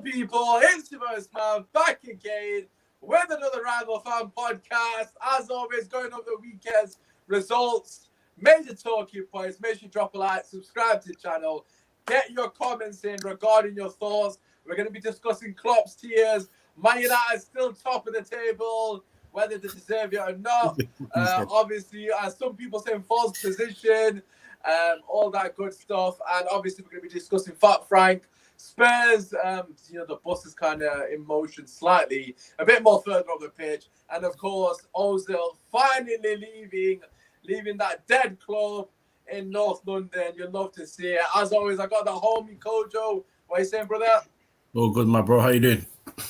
people, it's your Usmaan back again with another Rival Fan podcast. As always, going over the weekend's results, major talking points. Make sure you drop a like, subscribe to the channel, get your comments in regarding your thoughts. We're going to be discussing Klopp's tiers. Man United still top of the table, whether they deserve it or not. Obviously, as some people say, false position, all that good stuff. And obviously, we're going to be discussing Fat Frank. Spurs, the bus is kind of in motion slightly, a bit more further up the pitch. And of course, Ozil finally leaving that dead club in North London. You'll love to see it. As always, I got the homie Kojo. What are you saying, brother? Oh, good, my bro. How you doing?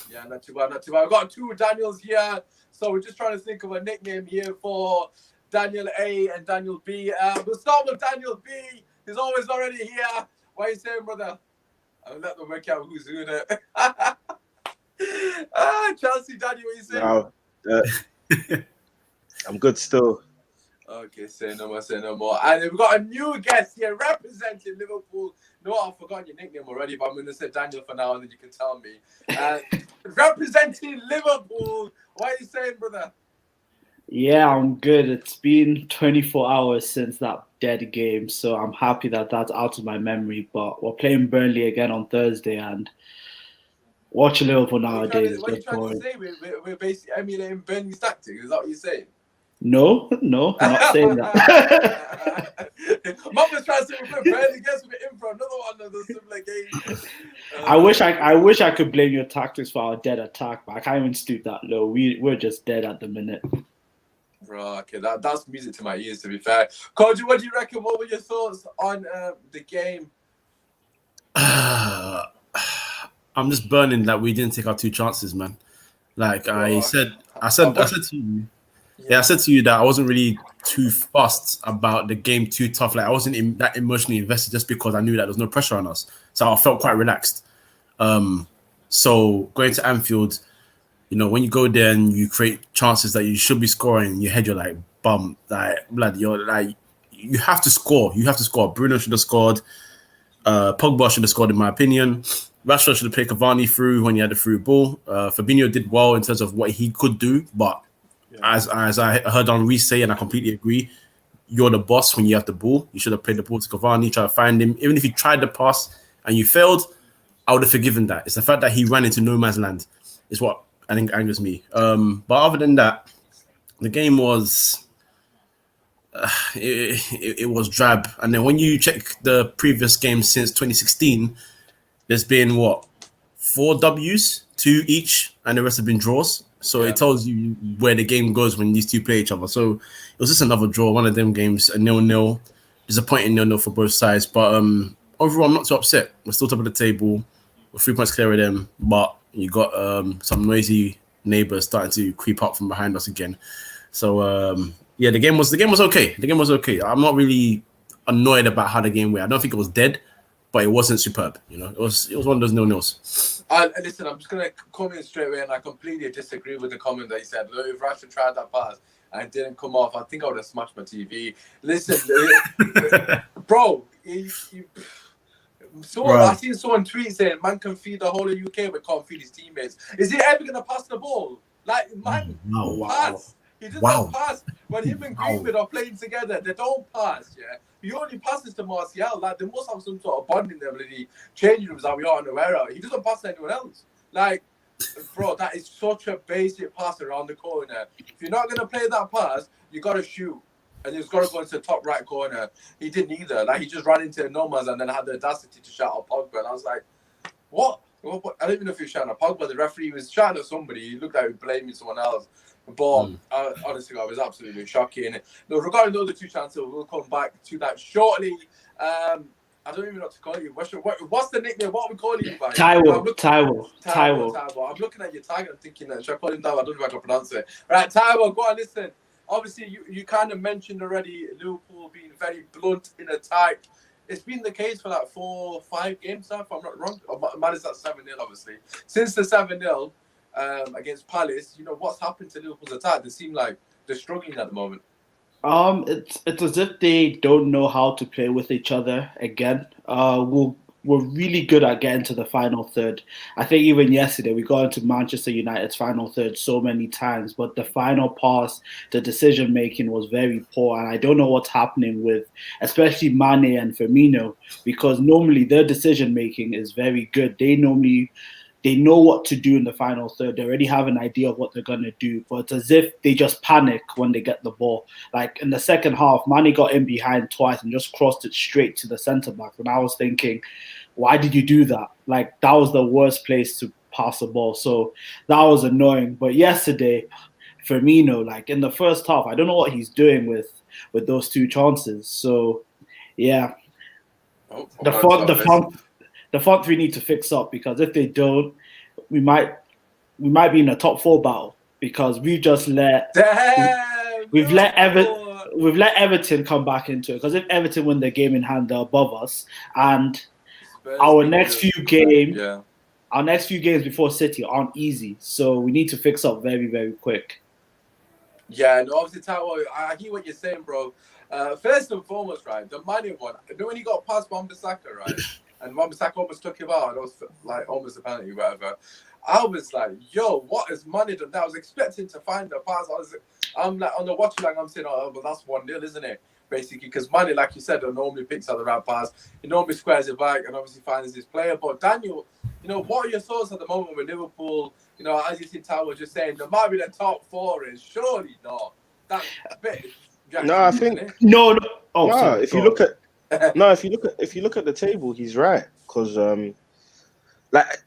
Yeah, not too bad, not too bad. I've got two Daniels here, so we're just trying to think of a nickname here for Daniel A and Daniel B. We'll start with Daniel B. He's always already here. What are you saying, brother? I'll let them work out who's doing it. Chelsea, Daniel, what are you saying? I'm good still. Okay, say no more. And we've got a new guest here representing Liverpool. No, I've forgotten your nickname already, but I'm going to say Daniel for now, and then you can tell me. Representing Liverpool, what are you saying, brother? Yeah, I'm good. It's been 24 hours since that dead game, so I'm happy that that's out of my memory. But we're playing Burnley again on Thursday, and watching Liverpool nowadays is just boring. What are you trying to say? We're basically emulating Burnley's tactics. Is that what you're saying? No, I'm not saying that. Mum was trying to say we're Burnley against we're in for another one of those similar games. I wish I could blame your tactics for our dead attack, but I can't even stoop that low. We're just dead at the minute. Bro, okay, that's music to my ears, to be fair. Koji, what do you reckon? What were your thoughts on the game? I'm just burning that we didn't take our two chances, man. Like I said to you. Yeah, I said to you that I wasn't really too fussed about the game too tough. Like I wasn't that emotionally invested just because I knew that there was no pressure on us. So I felt quite relaxed. So going to Anfield, when you go there and you create chances that you should be scoring, in your head you're like, bum, like blood, you're like, you have to score. You have to score. Bruno should have scored. Pogba should have scored, in my opinion. Rashford should have played Cavani through when he had the through ball. Fabinho did well in terms of what he could do, but as I heard Henri say, and I completely agree, you're the boss when you have the ball. You should have played the ball to Cavani, try to find him. Even if you tried the pass and you failed, I would have forgiven that. It's the fact that he ran into no man's land is what I think angers me. But other than that, the game was it was drab. And then when you check the previous games since 2016, there's been 4 W's, 2 each, and the rest have been draws. So It tells you where the game goes when these two play each other. So it was just another draw, one of them games, a 0-0, disappointing 0-0 for both sides. But overall, I'm not too upset. We're still top of the table. We're 3 points clear of them, but you got some noisy neighbors starting to creep up from behind us again. So the game was okay. The game was okay. I'm not really annoyed about how the game went. I don't think it was dead, but it wasn't superb. It was one of those 0-0s. Listen, I'm just going to come in straight away, and I completely disagree with the comment that you said. Look, if Rashford tried that pass and it didn't come off, I think I would have smashed my TV. Listen, bro, I seen someone tweet saying, man can feed the whole of UK but can't feed his teammates. Is he ever going to pass the ball? Like, man, pass. He doesn't pass. When him and Greenwood are playing together, they don't pass, yeah? He only passes to Martial. Like, they must have some sort of bond in them, bloody changing rooms that we aren't aware of. He doesn't pass to anyone else. Like, bro, that is such a basic pass around the corner. If you're not going to play that pass, you got to shoot. And he's got to go into the top right corner. He didn't either. Like, he just ran into no man's and then had the audacity to shout at Pogba. And I was like, what? I don't even know if he was shouting at Pogba. The referee was shouting at somebody. He looked like he was blaming someone else. But honestly, it was absolutely shocking. No, regarding the other two chances, we'll come back to that shortly. I don't even know what to call you. What's the nickname? What are we calling you by? Taiwo. I'm looking at your tag and thinking, should I call him that? I don't know if I can pronounce it. All right, Taiwo, go on, listen. Obviously, you kind of mentioned already Liverpool being very blunt in attack. It's been the case for like 4 or 5 games now, if I'm not wrong. Man, is that 7-0, obviously. Since the 7-0 against Palace, what's happened to Liverpool's attack? They seem like they're struggling at the moment. It's as if they don't know how to play with each other again. we're really good at getting to the final third. I think even yesterday we got into Manchester United's final third so many times, but the final pass, the decision making was very poor, and I don't know what's happening with especially Mane and Firmino, because normally their decision making is very good. They know what to do in the final third. They already have an idea of what they're going to do, but it's as if they just panic when they get the ball. Like in the second half, Mane got in behind twice and just crossed it straight to the centre back. And I was thinking, why did you do that? Like that was the worst place to pass the ball. So that was annoying. But yesterday, Firmino, like in the first half, I don't know what he's doing with those two chances. So yeah, the front three need to fix up, because if they don't, we might be in a top 4 battle, because we've just let Everton come back into it. Because if Everton win their game in hand, they're above us, and our next few games before City aren't easy. So we need to fix up very, very quick. Yeah, no, obviously, Tawo, I hear what you're saying, bro. First and foremost, right, the Mane one. You know when he got past Wan-Bissaka, right, and Wan-Bissaka almost took him out, and it was like almost a penalty, whatever. I was like, yo, what has Mane done? I was expecting to find the pass. I'm like on the watch line. I'm saying, oh, but that's 1-0, isn't it? Basically, because Mane, like you said, normally picks out the right pass. He normally squares it back and obviously finds his player. But Daniel, you know, what are your thoughts at the moment with Liverpool? You know, as you see, Tal was just saying, there might be the top 4 is surely not. That's a bit. No, I think no. Oh, no. sorry, if you look at if you look at the table, he's right, because and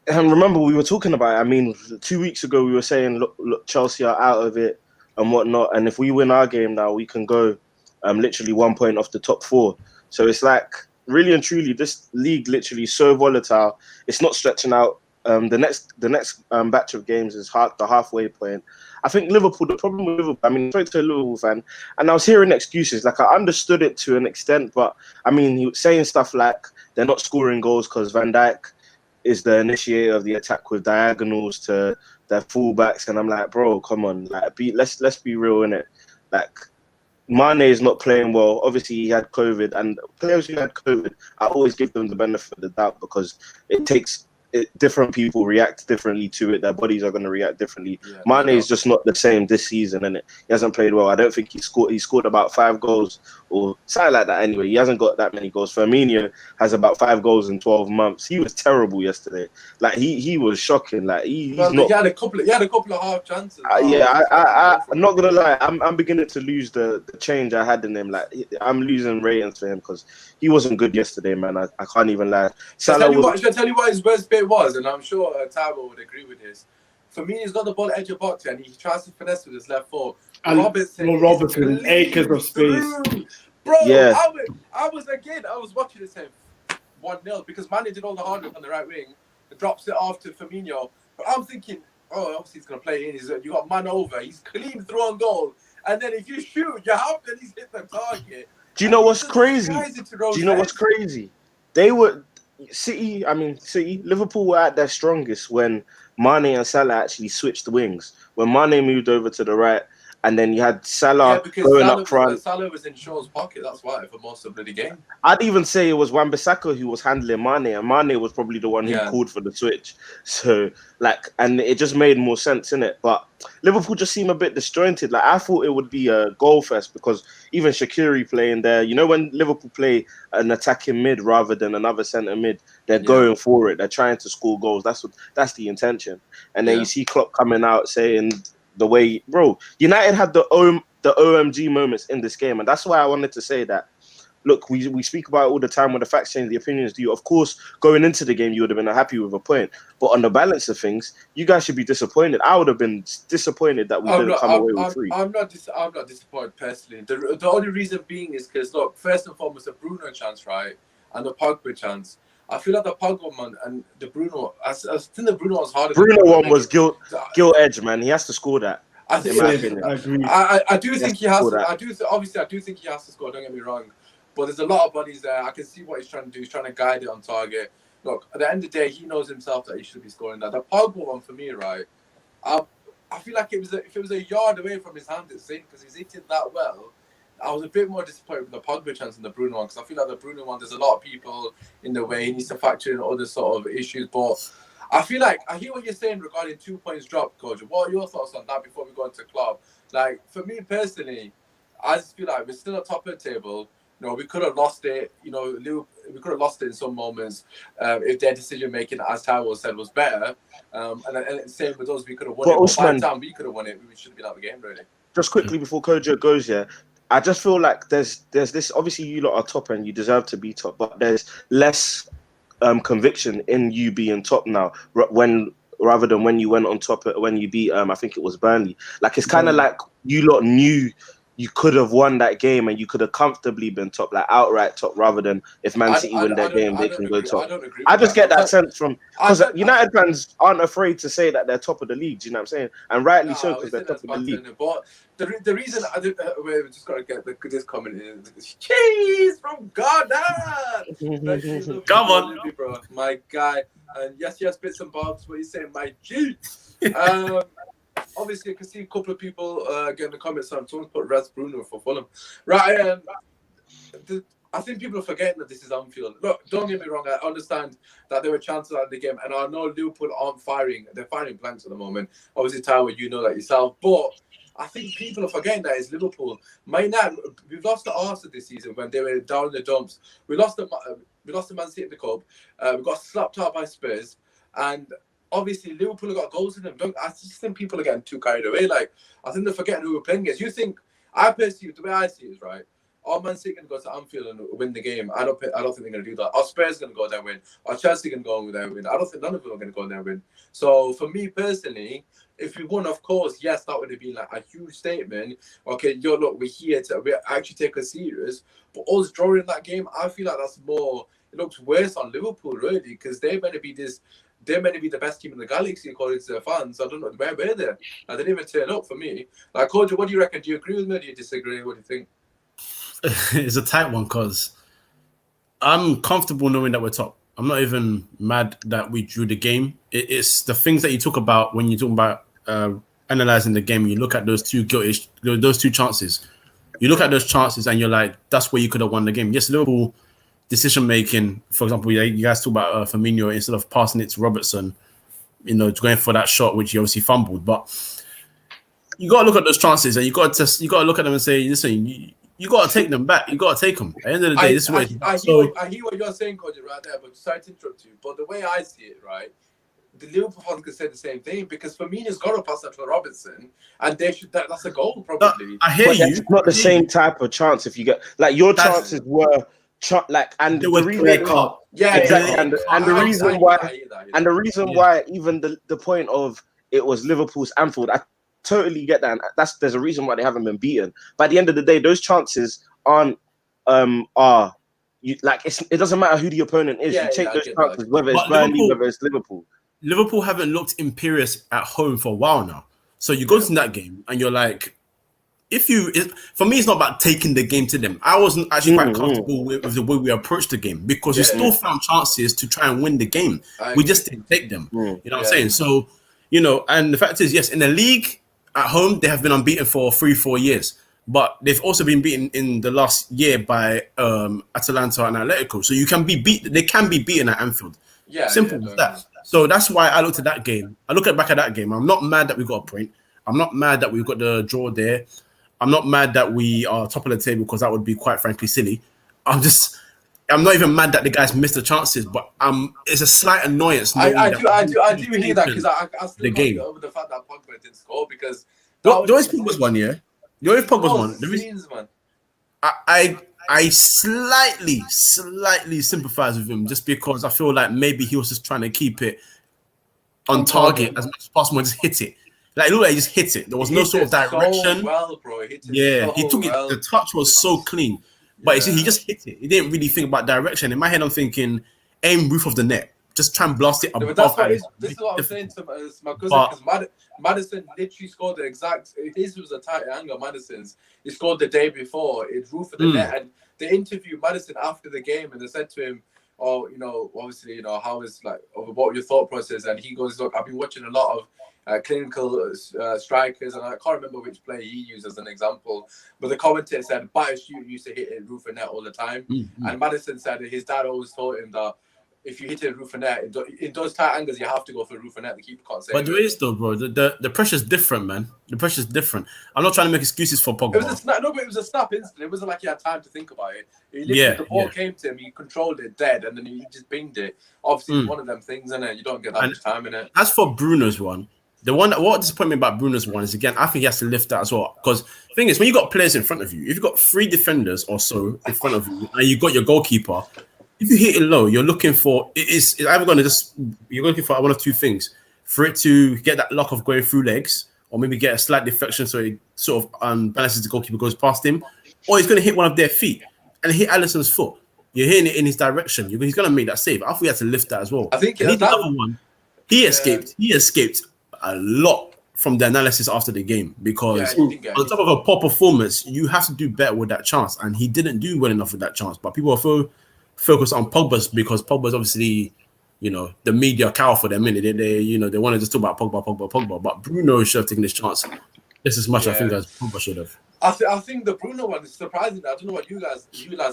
remember we were talking about it. I mean, 2 weeks ago we were saying, look, Chelsea are out of it and whatnot, and if we win our game now, we can go literally 1 point off the top 4. So it's like, really and truly, this league literally is so volatile. It's not stretching out. The next batch of games is the halfway point. I think Liverpool, the problem with Liverpool, I mean, I spoke to a Liverpool fan, and I was hearing excuses. Like, I understood it to an extent, but I mean, he was saying stuff like they're not scoring goals because Van Dijk is the initiator of the attack with diagonals to their fullbacks, and I'm like, bro, come on, like, let's be real, innit? Like, Mane is not playing well. Obviously, he had COVID, and players who had COVID, I always give them the benefit of the doubt, because it takes different people react differently to it. Their bodies are going to react differently. Yeah, Mane is just not the same this season, and he hasn't played well. I don't think he scored about 5 goals or something like that. Anyway, he hasn't got that many goals. Firmino has about 5 goals in 12 months. He was terrible yesterday. Like he was shocking. Like he's not. He had a couple of half chances. I'm not gonna lie. I'm beginning to lose the change I had in him. Like I'm losing ratings for him, because he wasn't good yesterday, man. I can't even lie. Should I tell you what his worst bit was? And I'm sure Tabo would agree with this. For me, he's got the ball at edge of box and he tries to finesse with his left foot. And Robertson acres of space. Bro, yeah. I was watching this him 1-0 because Mane did all the hard work on the right wing. It drops it off to Firmino. But I'm thinking, oh, obviously he's going to play in. You got man over. He's clean through on goal. And then if you shoot, you have to at least hit the target. Do you know what's crazy? They were... Liverpool were at their strongest when Mane and Salah actually switched wings. When Mane moved over to the right, and then you had Salah going up front. Salah was in Shaw's pocket, that's why, for most of the game. I'd even say it was Wan-Bissaka who was handling Mane, and Mane was probably the one who called for the switch. So, and it just made more sense, innit? But Liverpool just seemed a bit disjointed. Like, I thought it would be a goal fest, because even Shaqiri playing there, you know, when Liverpool play an attacking mid rather than another centre mid, they're going for it. They're trying to score goals. That's the intention. And then you see Klopp coming out saying the way, bro, United had the OMG moments in this game, and that's why I wanted to say that. Look, we speak about it all the time when the facts change, the opinions do. Of course, going into the game, you would have been happy with a point. But on the balance of things, you guys should be disappointed. I would have been disappointed that we didn't come away with 3. I'm not disappointed personally. The only reason being is because, look, first and foremost, the Bruno chance, right, and the Pogba chance. I feel like the Pogba one and the Bruno, I think the Bruno was harder. Bruno one was guilt edge, man. He has to score that. I think I agree. I do think he has to. I do think he has to score. Don't get me wrong, but there's a lot of bodies there. I can see what he's trying to do. He's trying to guide it on target. Look, at the end of the day, he knows himself that he should be scoring that. The Pogba one for me, right? I feel like if it was a yard away from his hand, it's in because he's hit it that well. I was a bit more disappointed with the Pogba chance than the Bruno one, because I feel like the Bruno one, there's a lot of people in the way. He needs to factor in other sort of issues. But I feel like I hear what you're saying regarding 2 points drop, Coach. What are your thoughts on that before we go into club? Like, for me personally, I just feel like we're still at top of the table. You know, we could have lost it. You know, we could have lost it in some moments if their decision making, as Tyrell said, was better. And same with us, we could have won it. But by the time we could have won it, we should have been out of the game, really. Just quickly before Kojo goes, I just feel like there's this. Obviously, you lot are top and you deserve to be top, but there's less conviction in you being top now rather than when you went on top when you beat I think it was Burnley. Like, it's kind of like you lot knew you could have won that game and you could have comfortably been top, like outright top, rather than if Man City win that game, they can go top. I just get that sense from, because United fans aren't afraid to say that they're top of the league. Do you know what I'm saying? And rightly so, because they're top of the league. But the reason I did, we just got to get this comment in. Cheese from Ghana. Come on, bro, my guy. And yes, bits and bobs. What you saying, my G? Obviously, I can see a couple of people getting the comments on. Someone's put Res Bruno for Fulham. Right, I think people are forgetting that this is Anfield. Look, don't get me wrong. I understand that there were chances out of the game, and I know Liverpool aren't firing. They're firing blanks at the moment. Obviously, Tyler, you know that yourself. But I think people are forgetting that it's Liverpool. We've lost to Arsenal this season when they were down in the dumps. We lost to Man City in the Cup. We got slapped out by Spurs, and obviously, Liverpool have got goals in them. I just think people are getting too carried away. Like, I think they're forgetting who we're playing against. You think, I personally, the way I see it is, right, are Man City going to go to Anfield and win the game? I don't think they're going to do that. Are Spurs going to go there and win? Are Chelsea going to go there and win? I don't think none of them are going to go there and win. So, for me personally, if we won, of course, yes, that would have been like a huge statement. Okay, look, we're here we actually take us serious. But us drawing that game, I feel like that's more, it looks worse on Liverpool, really, because they're meant to be the best team in the galaxy, according to their fans. I don't know where were they. They didn't even turn up for me. Like, Kojo, what do you reckon? Do you agree with me or do you disagree? What do you think? It's a tight one, because I'm comfortable knowing that we're top. I'm not even mad that we drew the game. It's the things that you talk about when you talk about analyzing the game. You look at those two chances. You look at those chances and you're like, that's where you could have won the game. Yes, Liverpool decision making, for example, you guys talk about Firmino, instead of passing it to Robertson, going for that shot which he obviously fumbled. But you got to look at those chances and you got to look at them and say, listen, you got to take them back. You got to take them. At the end of the day, this is what I hear what you're saying, Cody, right there. But sorry to interrupt you. But the way I see it, right, the Liverpool fans could say the same thing, because Firmino's got to pass that to Robertson, and that's a goal probably. I hear you. It's not the same type of chance. If you get your chances were. And the reason, exactly, and the reason why even the point of it was Liverpool's Anfield, I totally get that. And there's a reason why they haven't been beaten. By the end of the day, those chances it doesn't matter who the opponent is. You take those chances, whether it's Burnley, whether it's Liverpool. Liverpool haven't looked imperious at home for a while now. So you go to that game and you're like, for me, it's not about taking the game to them. I wasn't actually quite comfortable with the way we approached the game, because we still found chances to try and win the game. We just didn't take them. You know what I'm saying? So, and the fact is, yes, in the league at home, they have been unbeaten for 3-4 years, but they've also been beaten in the last year by Atalanta and Atletico. So you can be beat. They can be beaten at Anfield. Simple as that. So that's why I looked at that game. I look back at that game. I'm not mad that we got a point. I'm not mad that we got the draw there. I'm not mad that we are top of the table, because that would be quite frankly silly. I'm not even mad that the guys missed the chances, but it's a slight annoyance. I do hear that, because I still can't get over the fact that Pogba didn't score, because the always Pogba's one, yeah. The always Pogba's one. The reason, man. I slightly sympathize with him, just because I feel like maybe he was just trying to keep it on target as much as possible and just hit it. Like, it looked like he just hit it. There was no sort of direction. So well, bro. He took it. The touch was so clean. But you see, he just hit it. He didn't really think about direction. In my head, I'm thinking, aim roof of the net. Just try and blast it above. This is what I'm saying to my cousin, because Maddison literally scored the exact. His was a tight angle. Maddison's. He scored the day before. It's roof of the net. And they interviewed Maddison after the game, and they said to him, oh, obviously, how is what your thought process? And he goes, look, I've been watching a lot of clinical strikers, and I can't remember which player he used as an example, but the commentator said Batshuayi used to hit it roof and net all the time, and Madison said that his dad always taught him that if you hit it roof and net, in those tight angles, you have to go for roof and net. The keeper can't save But the way is though, bro, the pressure's different, man. The pressure's different. I'm not trying to make excuses for Pogba. It was a snap, no, but it was a snap instant. It wasn't like he had time to think about it. He literally, the ball came to him, he controlled it dead, and then he just binged it. Obviously, it's one of them things, isn't it? You don't get that much time in it. As for Bruno's one, what disappointed me about Bruno's one is, again, I think he has to lift that as well. Because the thing is, when you got players in front of you, if you've got 3 defenders or so in front of you, and you got your goalkeeper, if you hit it low, you're looking for it's either going to you're looking for one of 2 things: for it to get that lock of going through legs, or maybe get a slight deflection so it sort of balances the goalkeeper, goes past him, or he's going to hit one of their feet and hit Alisson's foot. You're hitting it in his direction. He's going to make that save. I think he had to lift that as well. I think the other one. He escaped. He escaped a lot from the analysis after the game, because on top of a poor performance, you have to do better with that chance, and he didn't do well enough with that chance. But people are so focused on Pogba's, because Pogba's obviously, the media cow for them, innit? They want to just talk about Pogba. But Bruno should have taken this chance just as much, I think, as Pogba should have. I think the Bruno one is surprising. I don't know what you lads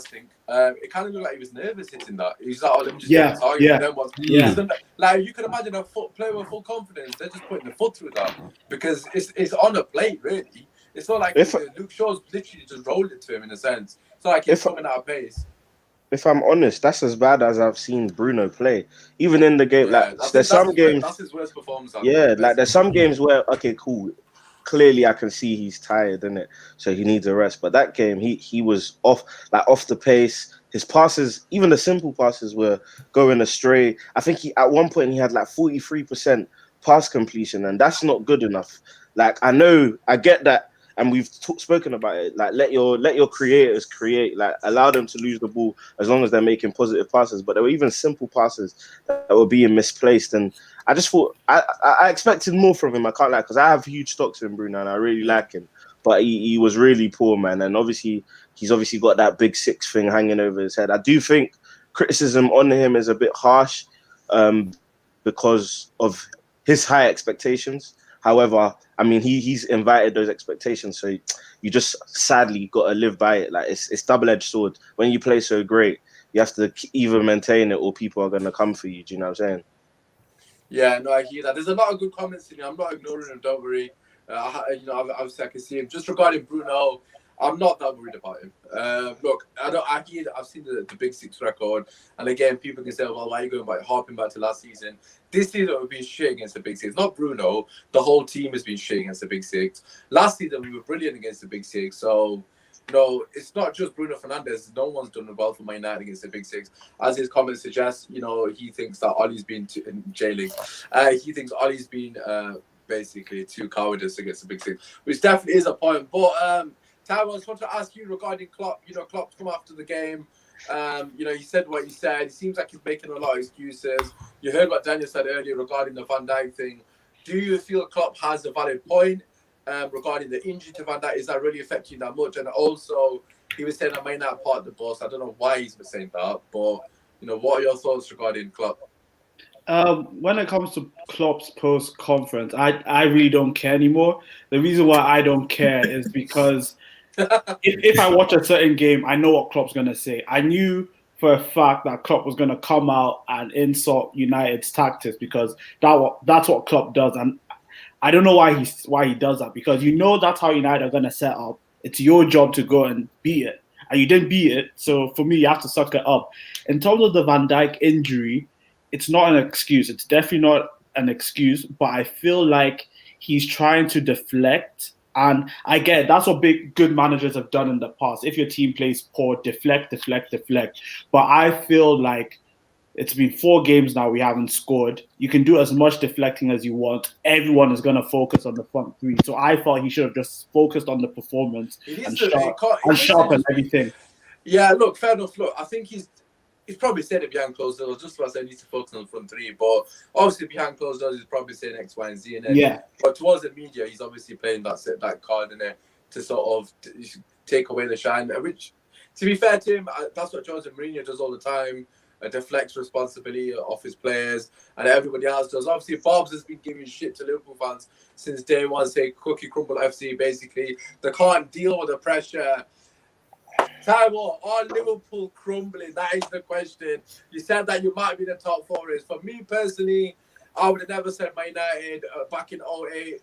think. It kind of looked like he was nervous hitting that. He's like, let me just get the target. Like, you can imagine a player with full confidence. They're just putting the foot through that, because it's on a plate, really. It's not like Luke Shaw's literally just rolled it to him in a sense. It's not like he's coming out of pace. If I'm honest, that's as bad as I've seen Bruno play. Even in the game, there's some games. That's his worst performance. There's some games where, okay, cool. Clearly, I can see he's tired, innit? So he needs a rest. But that game, he was off the pace. His passes, even the simple passes, were going astray. I think at one point he had 43% pass completion, and that's not good enough. I get that. And we've spoken about it. Let your creators create. Allow them to lose the ball as long as they're making positive passes. But there were even simple passes that were being misplaced. And I just thought I expected more from him. I can't lie, because I have huge stocks in Bruno and I really like him. But he was really poor, man. And obviously he's got that big 6 thing hanging over his head. I do think criticism on him is a bit harsh, because of his high expectations. However, I mean, he's invited those expectations, so you just sadly got to live by it. It's double-edged sword. When you play so great, you have to either maintain it or people are going to come for you. Do you know what I'm saying? Yeah, no, I hear that. There's a lot of good comments in here. I'm not ignoring them, don't worry. Obviously I can see him. Just regarding Bruno, I'm not that worried about him. Look, I've seen the Big 6 record, and again, people can say, well, why are you harping back to last season? This season we've been shit against the Big 6. Not Bruno. The whole team has been shit against the Big 6. Last season we were brilliant against the Big 6. So, it's not just Bruno Fernandes. No one's done well for Man United against the Big 6. As his comments suggest, he thinks that Ollie's been in J-League. He thinks Ollie's been basically too cowardice against the Big 6, which definitely is a point. But Tyrone, I just want to ask you regarding Klopp. Klopp's come after the game. He said what he said. It seems like he's making a lot of excuses. You heard what Daniel said earlier regarding the Van Dijk thing. Do you feel Klopp has a valid point regarding the injury to Van Dijk? Is that really affecting that much? And also, he was saying I may not part of the boss. I don't know why he's been saying that, but what are your thoughts regarding Klopp? When it comes to Klopp's post-conference, I really don't care anymore. The reason why I don't care is because if I watch a certain game, I know what Klopp's going to say. I knew for a fact that Klopp was going to come out and insult United's tactics, because that's what Klopp does. And I don't know why he does that, because that's how United are going to set up. It's your job to go and beat it. And you didn't beat it, so for me, you have to suck it up. In terms of the Van Dijk injury, it's not an excuse. It's definitely not an excuse, but I feel like he's trying to deflect. And I get it. That's what good managers have done in the past. If your team plays poor, deflect. But I feel like it's been 4 games now we haven't scored. You can do as much deflecting as you want. Everyone is going to focus on the front 3. So I thought he should have just focused on the performance and sharpen everything. Yeah, look, fair enough. Look, I think he's probably said it behind closed doors. Just about saying he needs to focus on the front 3, but obviously behind closed doors he's probably saying X, Y, and Z. But towards the media, he's obviously playing that card in there to sort of take away the shine. Which, to be fair to him, that's what Jose Mourinho does all the time. deflects responsibility off his players, and everybody else does. Obviously, Forbes has been giving shit to Liverpool fans since day one, say Cookie Crumble FC, basically. They can't deal with the pressure. Taiwo, are Liverpool crumbling? That is the question. You said that you might be the top 4 race. For me personally, I would have never said Man United back in 2008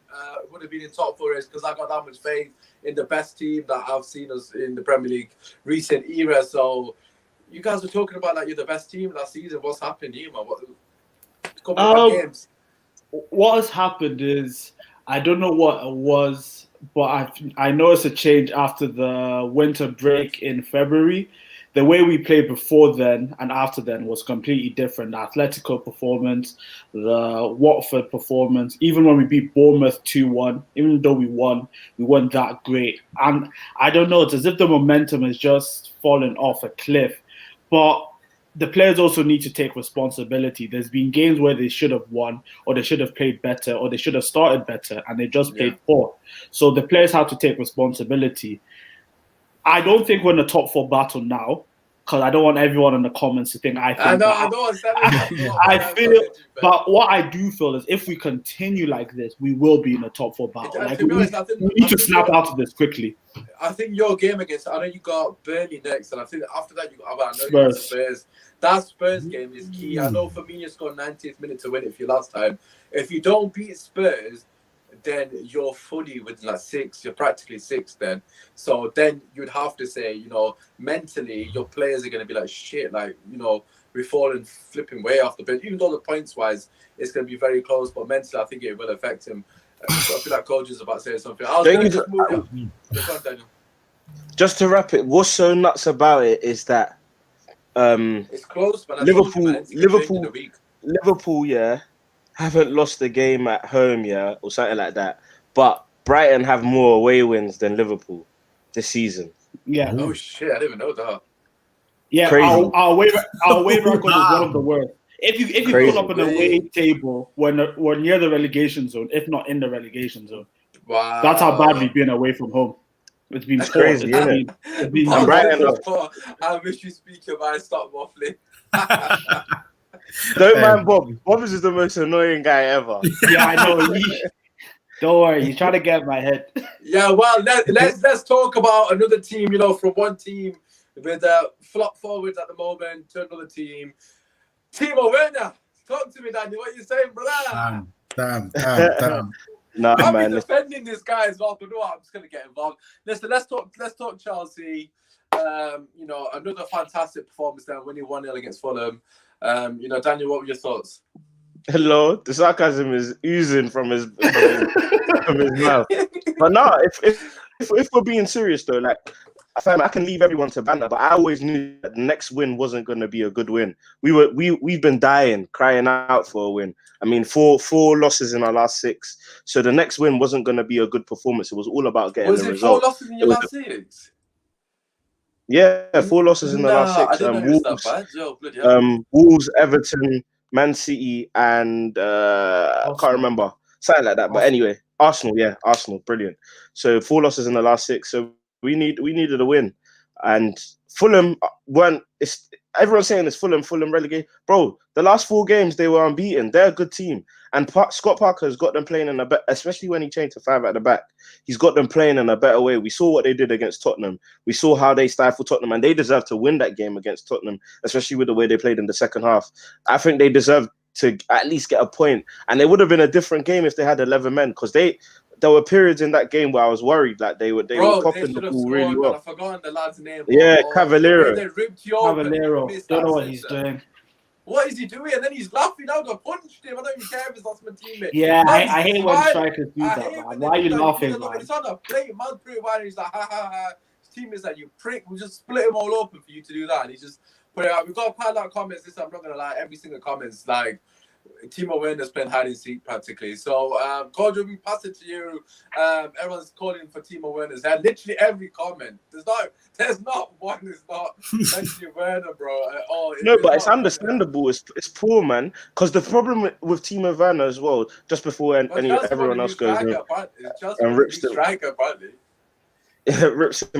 would have been in top 4 race because I got that much faith in the best team that I've seen us in the Premier League recent era. So you guys were talking about that you're the best team last season. What's happened here, man? Games? What has happened is, I don't know what it was, but I noticed a change after the winter break in February. The way we played before then and after then was completely different. The Atletico performance, the Watford performance, even when we beat Bournemouth 2-1, even though we weren't that great. And I don't know, it's as if the momentum has just fallen off a cliff. But the players also need to take responsibility. There's been games where they should have won, or they should have played better, or they should have started better, and they just played poor. So the players have to take responsibility. I don't think we're in the top 4 battle now, because I don't want everyone in the comments to think I think. I feel, but what I do feel is if we continue like this, we will be in the top 4 battle. Like, we need to snap out of this quickly. I think your game against, I know you got Burnley next, and I think after that you got Spurs. That Spurs game is key. I know Firmino scored 90th minute to win it for you last time. If you don't beat Spurs, then you're fully within like 6. You're practically 6 then. So then you'd have to say, mentally, your players are going to be like, shit, like, we're falling flipping way off the bench. Even though the points-wise, it's going to be very close, but mentally, I think it will affect him. I feel like Coach is about to say something. Just to wrap it, what's so nuts about it is that it's close, but Liverpool, yeah, haven't lost a game at home, yeah, or something like that. But Brighton have more away wins than Liverpool this season. Yeah. Oh shit, I didn't even know that. Yeah, our away record is one of the worst. If you pull up an away table, we're near the relegation zone, if not in the relegation zone. Wow. That's how bad we've been away from home. It's been crazy, isn't it? I wish you speak your mind, stop waffling. Don't mind Bob. Bob is the most annoying guy ever. Yeah, I know. Don't worry, he's trying to get my head. Yeah, well, let's talk about another team. From one team with flop forwards at the moment to another team. Timo Werner, talk to me, Daniel. What are you saying, brother? Damn. Nah, I'm man. defending this guy as well, but no, I'm just gonna get involved. Listen, let's talk Chelsea. Another fantastic performance there, winning 1-0 against Fulham. Daniel, what were your thoughts? Hello, the sarcasm is oozing from his mouth. But no, if we're being serious though, like I can leave everyone to banter, but I always knew that the next win wasn't going to be a good win. We've been crying out for a win. I mean, four losses in our last 6, so the next win wasn't going to be a good performance. It was all about getting the result. 4 losses in your last 6? Yeah, 4 losses in the last 6. I didn't know it was that bad. Yo, bloody hell. Wolves, Everton, Man City, and I can't remember, something like that. But anyway, Arsenal, brilliant. So 4 losses in the last 6. So we needed a win, and Fulham weren't. Everyone's saying it's Fulham relegated, bro. The last 4 games they were unbeaten. They're a good team, and Scott Parker has got them playing in a better, especially when he changed to 5 at the back. He's got them playing in a better way. We saw what they did against Tottenham. We saw how they stifled Tottenham, and they deserve to win that game against Tottenham, especially with the way they played in the second half. I think they deserve to at least get a point, and it would have been a different game if they had 11 men, because there were periods in that game where I was worried that they were popping the ball really well. I've forgotten the lad's name. Yeah, Cavallero. Don't know what he's doing. What is he doing? And then he's laughing out. I punched him. I don't even care if it's not my teammate. Yeah, I hate when strikers do that. Why are you laughing, man? It's on a plate. Man's pretty wide. He's like, ha ha ha. His teammate's like, you prick. We'll just split him all open for you to do that. And he just put it out. We've got quite a lot of comments. This, I'm not going to lie. Every single comment's like, Timo Werner's playing hide and seek practically. So, Cordial, we pass it to you. Everyone's calling for Timo Werner's head. Literally every comment. There's not one. It's not mentioning Werner, bro. But it's understandable. It's poor, man. Because the problem with Timo Werner as well, just before everyone else goes and rips him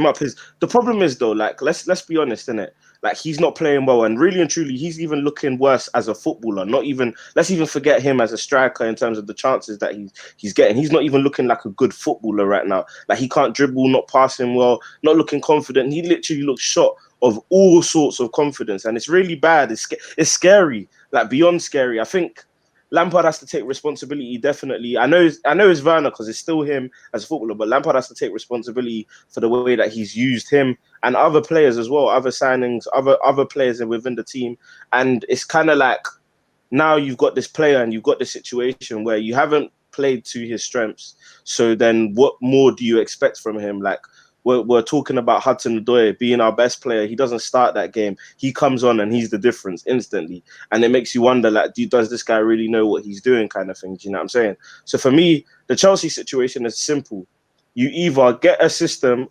up. The problem is though, like let's be honest, innit? Like, he's not playing well, and really and truly, he's even looking worse as a footballer. Let's even forget him as a striker in terms of the chances that he's getting. He's not even looking like a good footballer right now. Like, he can't dribble, not passing well, not looking confident. He literally looks shot of all sorts of confidence, and it's really bad. It's scary, like beyond scary. I think Lampard has to take responsibility, definitely. I know it's Werner because it's still him as a footballer, but Lampard has to take responsibility for the way that he's used him and other players as well, other signings, other players within the team. And it's kind of like, now you've got this player and you've got this situation where you haven't played to his strengths. So then what more do you expect from him? Like, we're talking about Hudson-Odoi being our best player. He doesn't start that game. He comes on and he's the difference instantly. And it makes you wonder, like, does this guy really know what he's doing, kind of thing? Do you know what I'm saying? So for me, the Chelsea situation is simple. You either get a system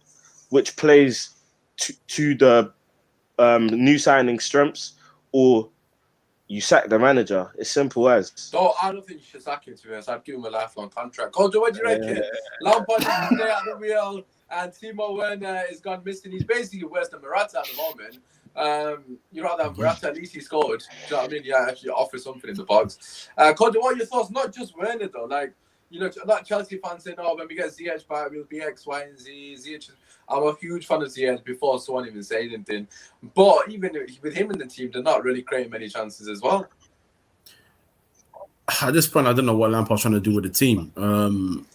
which plays to the new signing strengths, or you sack the manager. It's simple as. No, I don't think you should sack him, to be honest. I'd give him a lifelong contract. Kojo, what do you reckon? Lampard is stay at the wheel, and Timo Werner is gone missing. He's basically worse than Morata at the moment. You know that Morata, at least he scored. Do you know what I mean? Yeah, actually offer something in the box. Kojo, what are your thoughts? Not just Werner, though. Like, you know, a lot of Chelsea fans say, no, when we get Ziyech back, we'll be X, Y, and Z. Ziyech, I'm a huge fan of Ziyech before someone even said anything. But even with him in the team, they're not really creating many chances as well. At this point, I don't know what Lampard's trying to do with the team.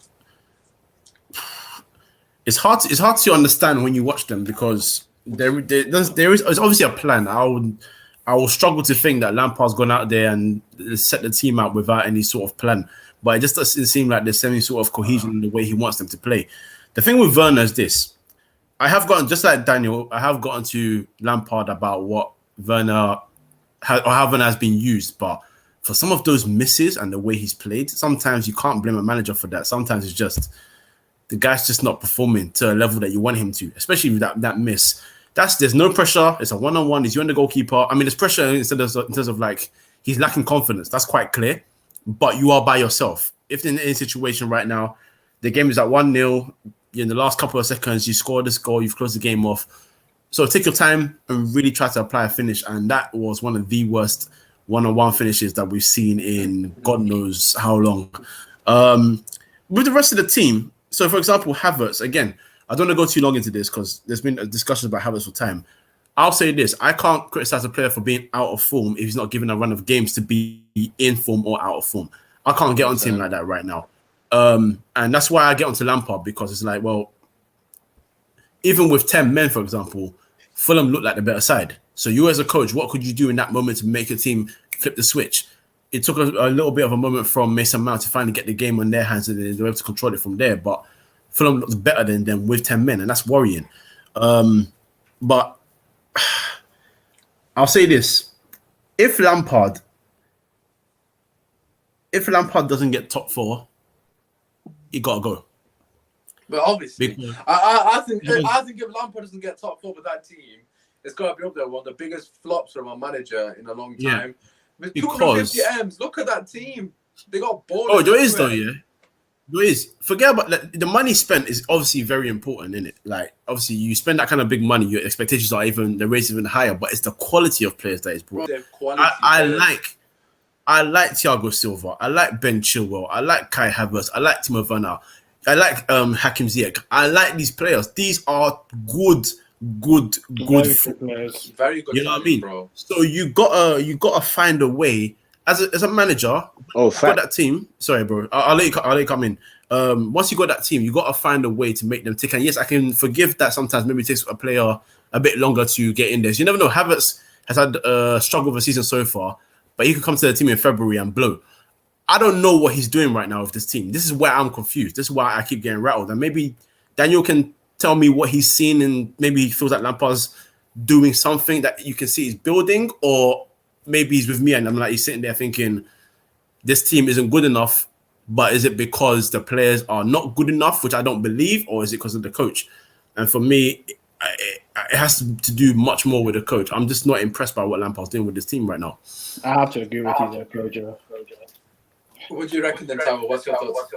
It's hard to understand when you watch them, because there is obviously a plan. I will struggle to think that Lampard's gone out there and set the team out without any sort of plan. But it just doesn't seem like there's any sort of cohesion in the way he wants them to play. The thing with Werner is this. I have gotten, just like Daniel, I have gotten to Lampard about what Werner how Werner has been used. But for some of those misses and the way he's played, sometimes you can't blame a manager for that. Sometimes it's just the guy's just not performing to a level that you want him to, especially with that miss. There's no pressure. It's a one-on-one. He's you and the goalkeeper. I mean, there's pressure in terms of like he's lacking confidence. That's quite clear. But you are by yourself. If in any situation right now, the game is at 1-0, in the last couple of seconds, you score this goal, you've closed the game off. So take your time and really try to apply a finish. And that was one of the worst one-on-one finishes that we've seen in God knows how long. With the rest of the team, so for example, Havertz, again, I don't want to go too long into this because there's been a discussion about Havertz for time. I'll say this. I can't criticize a player for being out of form if he's not given a run of games to be in form or out of form. I can't get onto him like that right now. And that's why I get onto Lampard, because it's like, well, even with 10 men, for example, Fulham looked like the better side. So you as a coach, what could you do in that moment to make your team flip the switch? It took a little bit of a moment from Mason Mount to finally get the game on their hands, and they were able to control it from there. But Fulham looked better than them with 10 men, and that's worrying. But I'll say this. If Lampard doesn't get top 4, he got to go. But obviously, I think if Lampard doesn't get top 4 with that team, it's got to be up there. One of the biggest flops from a manager in a long time. With 250 M's, look at that team. They got ballers. Oh, there is though, yeah. There is. Forget about the money spent is obviously very important, isn't it? Like, obviously, you spend that kind of big money, your expectations are the rates even higher. But it's the quality of players that is brought. I like Thiago Silva. I like Ben Chilwell. I like Kai Havertz. I like Timo Werner. I like Hakim Ziyech. I like these players. These are good players. Very good. You know what I mean, bro? So you gotta find a way as a manager. Got that team. Sorry, bro. I'll let you come in. Once you got that team, you gotta find a way to make them tick. And yes, I can forgive that sometimes maybe it takes a player a bit longer to get in there. So you never know. Havertz has had a struggle of a season so far, but he could come to the team in February and blow. I don't know what he's doing right now with this team. This is where I'm confused. This is why I keep getting rattled. And maybe Daniel can tell me what he's seen, and maybe he feels like Lampard's doing something that you can see he's building, or maybe he's with me and I'm like, he's sitting there thinking this team isn't good enough, but is it because the players are not good enough, which I don't believe, or is it because of the coach? And for me, it has to do much more with the coach. I'm just not impressed by what Lampard's doing with this team right now. I have to agree with you there, Kojo. What do you reckon then, Tavo? What's your thoughts?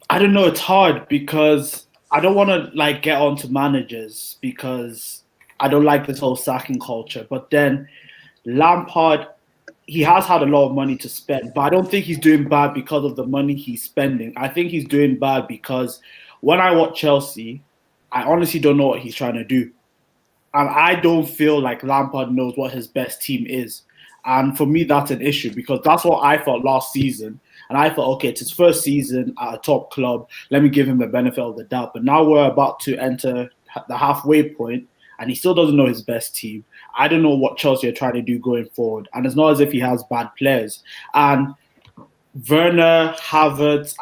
I don't know. It's hard because I don't want to like get onto managers because I don't like this whole sacking culture. But then Lampard, he has had a lot of money to spend, but I don't think he's doing bad because of the money he's spending. I think he's doing bad because when I watch Chelsea, I honestly don't know what he's trying to do. And I don't feel like Lampard knows what his best team is. And for me, that's an issue because that's what I thought last season. And I thought, okay, it's his first season at a top club. Let me give him the benefit of the doubt. But now we're about to enter the halfway point, and he still doesn't know his best team. I don't know what Chelsea are trying to do going forward. And it's not as if he has bad players. And Werner, Havertz,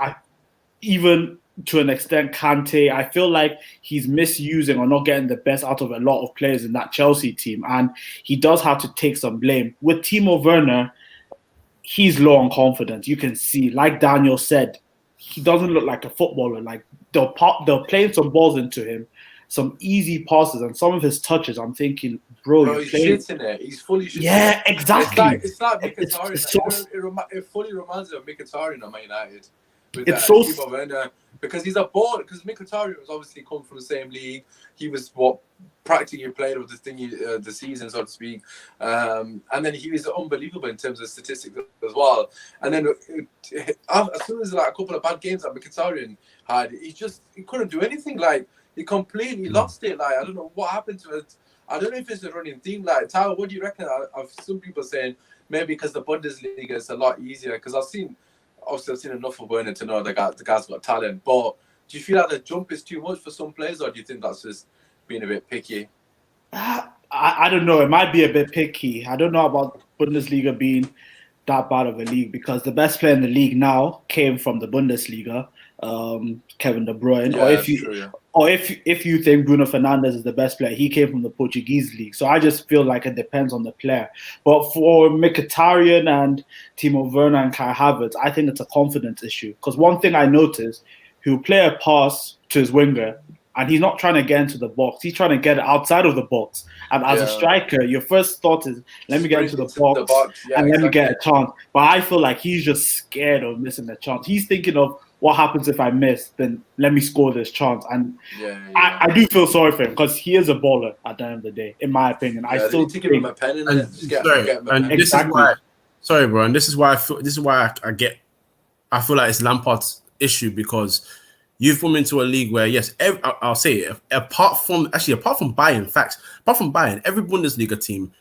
even to an extent, Kante, I feel like he's misusing or not getting the best out of a lot of players in that Chelsea team. And he does have to take some blame. With Timo Werner, he's low on confidence. You can see, like Daniel said, he doesn't look like a footballer. Like they're playing some balls into him, some easy passes, and some of his touches. I'm thinking, bro he's shitting it. He's fully shitting. Yeah, exactly. It's like Mkhitaryan. It fully reminds me of Mkhitaryan at Man United. It's so Timo Werner, because he's a baller. Because Mkhitaryan was obviously come from the same league. He was practically played of the season, so to speak. And then he was unbelievable in terms of statistics as well. And then as soon as like a couple of bad games that Mkhitaryan had, he couldn't do anything. Like he completely lost it. Like I don't know what happened to it. I don't know if it's a running theme. Like Tyler, what do you reckon? I've some people saying maybe because the Bundesliga is a lot easier. Because I've seen enough of Werner to know the guy's got talent. But do you feel like the jump is too much for some players, or do you think that's just being a bit picky? I don't know. It might be a bit picky. I don't know about Bundesliga being that bad of a league because the best player in the league now came from the Bundesliga, Kevin De Bruyne. Yeah, Or if you think Bruno Fernandes is the best player, he came from the Portuguese league. So I just feel like it depends on the player. But for Mkhitaryan and Timo Werner and Kai Havertz, I think it's a confidence issue. Because one thing I noticed, he'll play a pass to his winger, and he's not trying to get into the box. He's trying to get it outside of the box. And as a striker, your first thought is, let me get into the box and let me get a chance. But I feel like he's just scared of missing the chance. He's thinking of, what happens if I miss? Then let me score this chance. And I do feel sorry for him because he is a baller at the end of the day, in my opinion. I still think give him a pen in it. This is why. Sorry, bro. And this is why I feel like it's Lampard's issue because you've come into a league where, yes, I'll say it, apart from Bayern, every Bundesliga team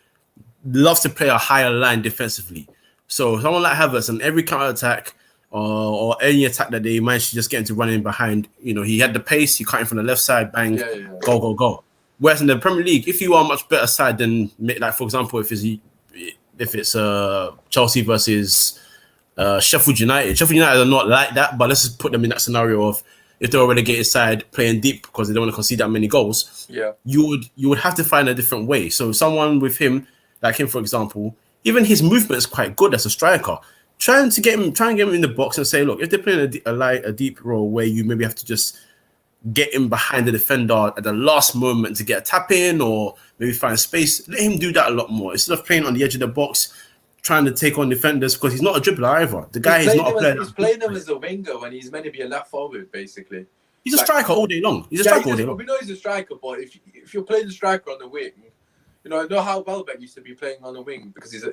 loves to play a higher line defensively. So someone like Havertz on every counter attack or any attack that they managed to just get into running behind, he had the pace, he cut in from the left side, bang, go. Whereas in the Premier League, if you are a much better side than, like for example, if it's Chelsea versus Sheffield United are not like that, but let's just put them in that scenario of if they're a relegated side playing deep because they don't want to concede that many goals. You would have to find a different way. So someone with him, like him for example, even his movement is quite good as a striker. Try and get him in the box and say, look, if they're playing a deep role where you maybe have to just get him behind the defender at the last moment to get a tap in or maybe find space, let him do that a lot more instead of playing on the edge of the box, trying to take on defenders because he's not a dribbler either. The guy is not a player. He's playing him as a winger when he's meant to be a left forward, basically. He's a striker all day long. We know he's a striker, but if you're playing the striker on the wing, I know how Welbeck used to be playing on the wing because he's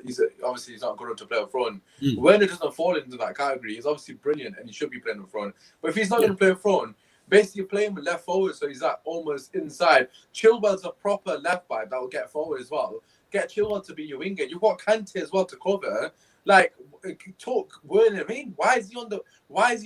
obviously he's not good enough to play up front. Werner doesn't fall into that category. He's obviously brilliant and he should be playing up front. But if he's not going to play up front, basically you're playing with left forward, so he's almost inside. Chilwell's a proper left back that will get forward as well. Get Chilwell to be your winger. You've got Kante as well to cover. Like, talk Werner in. Why is he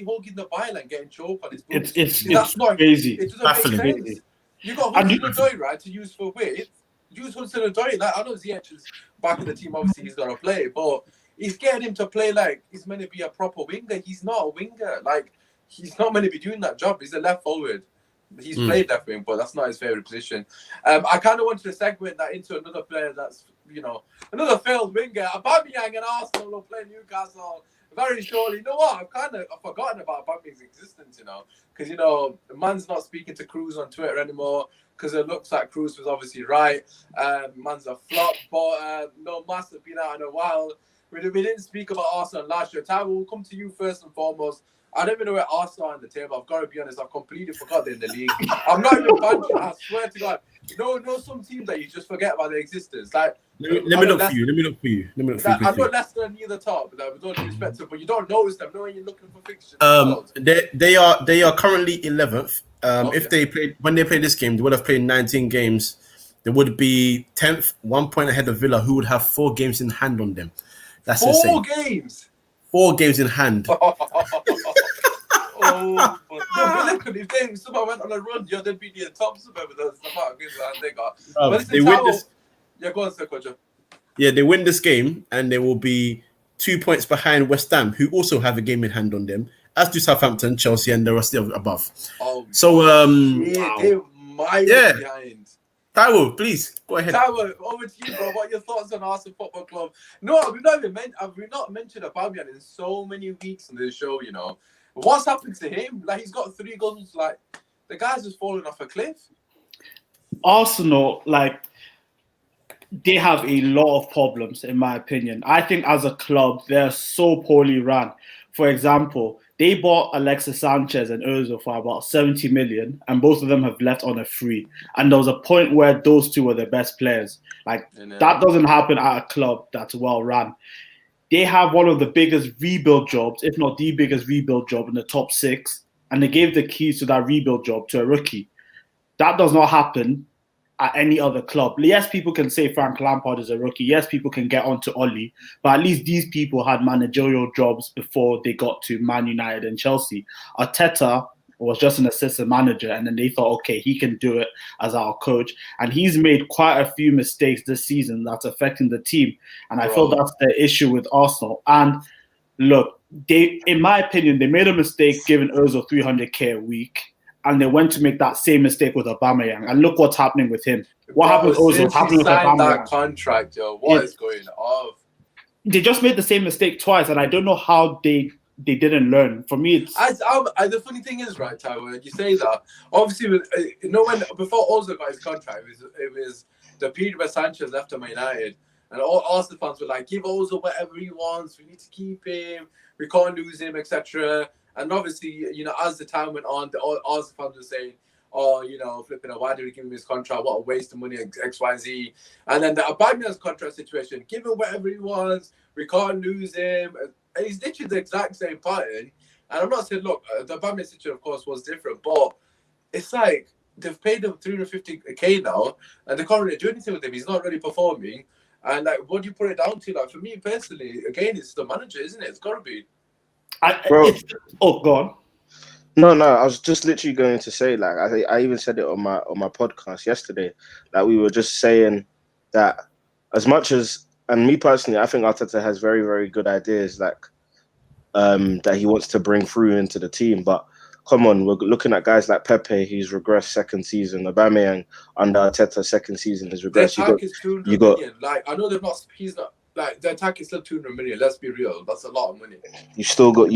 holding the byline getting choked on his boots? It's crazy. It doesn't make sense. You got Hudson-Odoi, right, to use for width. Use Hudson-Odoi. Like, I know Ziyech's back in the team. Obviously, he's got to play, but he's getting him to play like he's meant to be a proper winger. He's not a winger. Like, he's not meant to be doing that job. He's a left forward. He's played left wing, but that's not his favorite position. I kind of wanted to segment that into another player that's, another failed winger. Aubameyang and Arsenal will play Newcastle very shortly. You know what? I've forgotten about Aubameyang's existence, because, the man's not speaking to Cruz on Twitter anymore because it looks like Cruz was obviously right. Man's a flop, but no master been out in a while. We didn't speak about Arsenal last year. Tyler, we'll come to you first and foremost. I don't even know where Arsenal are on the table. I've got to be honest. I've completely forgot they're in the league. I'm not even punching. I swear to God. No, some teams that you just forget about their existence. Like, let me look for you. Let me look for you. I know Leicester near the top, with all due respect to, but you don't notice them. No, when you're looking for fixtures. They are currently 11th. If they played when they played this game, they would have played 19 games. They would be 10th, 1 point ahead of Villa, who would have 4 games in hand on them. That's insane. 4 games. 4 games in hand. Villa could, if someone went on a run, they'd be near top somewhere with us. The amount of games they got. They win this. Yeah, go on, sir, Kojo. Yeah, they win this game, and they will be 2 points behind West Ham, who also have a game in hand on them, as do Southampton, Chelsea, and the rest of above. So, they're miles behind. Taiwo, please go ahead. Taiwo, over to you, bro. What are your thoughts on Arsenal Football Club? No, we've not mentioned Aubameyang in so many weeks on this show. You know, what's happened to him? Like, he's got 3 goals. Like, the guy's just falling off a cliff. Arsenal, like, they have a lot of problems, in my opinion. I think as a club, they're so poorly run. For example, they bought Alexis Sanchez and Ozil for about 70 million, and both of them have left on a free. And there was a point where those 2 were the best players. Like, that doesn't happen at a club that's well run. They have one of the biggest rebuild jobs, if not the biggest rebuild job in the top 6, and they gave the keys to that rebuild job to a rookie. That does not happen at any other club. Yes, people can say Frank Lampard is a rookie. Yes, people can get onto Oli, but at least these people had managerial jobs before they got to Man United and Chelsea. Arteta was just an assistant manager, and then they thought, okay, he can do it as our coach. And he's made quite a few mistakes this season that's affecting the team. And I feel that's the issue with Arsenal. And look, in my opinion, they made a mistake giving Ozil 300k a week. And they went to make that same mistake with Aubameyang. And look what's happening with him. What happened with Ozil? Happened with Aubameyang. That contract, yo. What is going on? They just made the same mistake twice, and I don't know how they didn't learn. For me, it's the funny thing is, right, Tyler, you say that. Obviously, when before Ozil got his contract, it was the period where Sanchez left to Man United, and all Arsenal fans were like, "Give Ozil whatever he wants. We need to keep him. We can't lose him, etc." And obviously, as the time went on, all Arsenal fans were saying, flipping out, why did we give him his contract? What a waste of money, X, Y, Z. And then the Aubameyang's contract situation, give him whatever he wants. We can't lose him. And he's literally the exact same pattern. And I'm not saying, look, the Aubameyang situation, of course, was different. But it's like they've paid him 350k now, and they can't really do anything with him. He's not really performing. And, like, what do you put it down to? Like, for me, personally, again, it's the manager, isn't it? It's got to be. Go on. No, I was just literally going to say, like, I even said it on my podcast yesterday. Like, we were just saying that as much as, and me personally, I think Arteta has very, very good ideas, like, that he wants to bring through into the team. But come on, we're looking at guys like Pepe, who's regressed second season. Aubameyang under Arteta second season has regressed. The attack is 200 million. Like, I know he's not. Like, the attack is still 200 million. Let's be real. That's a lot of money. You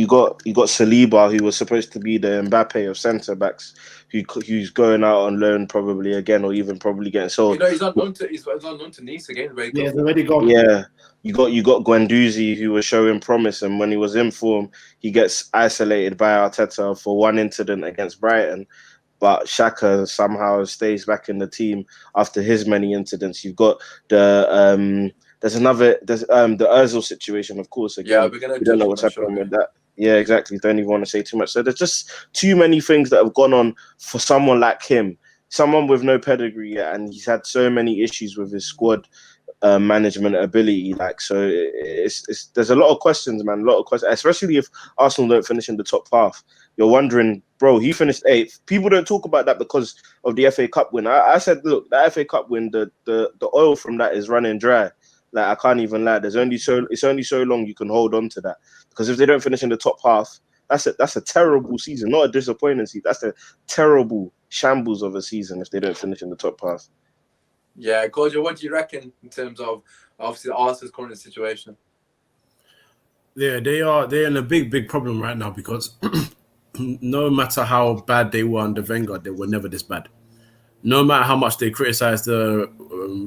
got Saliba, who was supposed to be the Mbappe of centre backs, who's going out on loan probably again, or even probably getting sold. He's on loan to Nice again. Yeah, he's already gone. Yeah, you got Guendouzi, who was showing promise, and when he was in form, he gets isolated by Arteta for one incident against Brighton. But Xhaka somehow stays back in the team after his many incidents. You've got there's the Ozil situation, of course. Again, we don't know what's happening with that. Yeah, exactly. Don't even want to say too much. So there's just too many things that have gone on for someone like him, someone with no pedigree yet, and he's had so many issues with his squad management ability. Like, so it's there's a lot of questions, man. A lot of questions, especially if Arsenal don't finish in the top half. You're wondering, bro, he finished 8th. People don't talk about that because of the FA Cup win. I said, look, the FA Cup win, the oil from that is running dry. Like, I can't even lie. It's only so long you can hold on to that, because if they don't finish in the top half, that's a terrible season, not a disappointing season. That's a terrible shambles of a season if they don't finish in the top half. Yeah, Kojo, what do you reckon in terms of obviously Arsenal's current situation? Yeah, they're in a big problem right now, because no matter how bad they were under Wenger, they were never this bad. No matter how much they criticized the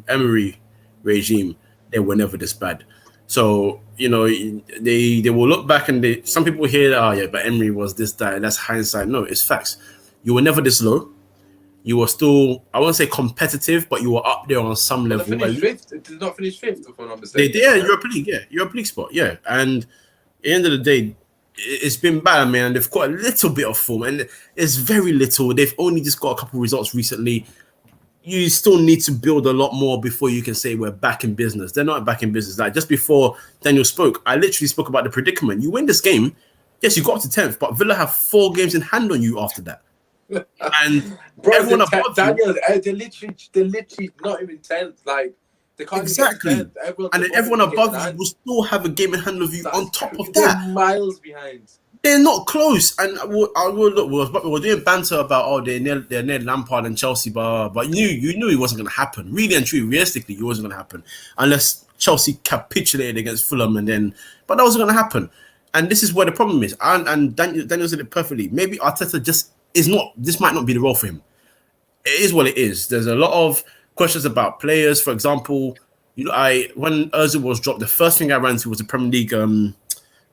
Emery regime, they were never this bad. So, they will look back and some people hear, oh yeah, but Emery was this, that, and that's hindsight. No, it's facts. You were never this low. You were still, I won't say competitive, but you were up there on some level. Did not finish fifth, if I'm not mistaken. They did, Europa League spot, yeah. And at the end of the day, it's been bad, man. They've got a little bit of form, and it's very little. They've only just got a couple of results recently. You still need to build a lot more before you can say we're back in business. They're not back in business. Like, just before Daniel spoke, I literally spoke about the predicament. You win this game, yes, you got up to 10th, but Villa have 4 games in hand on you after that. And bro, everyone above Daniel, they're literally not even 10th. Like, they can't exactly. Even get 10th. And then everyone above you will still have a game in hand of you on top of that. They're miles behind. They're not close, and I will look. We're doing banter about they're near Lampard and Chelsea, but you knew it wasn't going to happen. Really and truly, realistically, it wasn't going to happen unless Chelsea capitulated against Fulham, but that wasn't going to happen. And this is where the problem is. And Daniel said it perfectly. Maybe Arteta just is not. This might not be the role for him. It is what it is. There's a lot of questions about players. For example, when Ozil was dropped, the first thing I ran to was the Premier League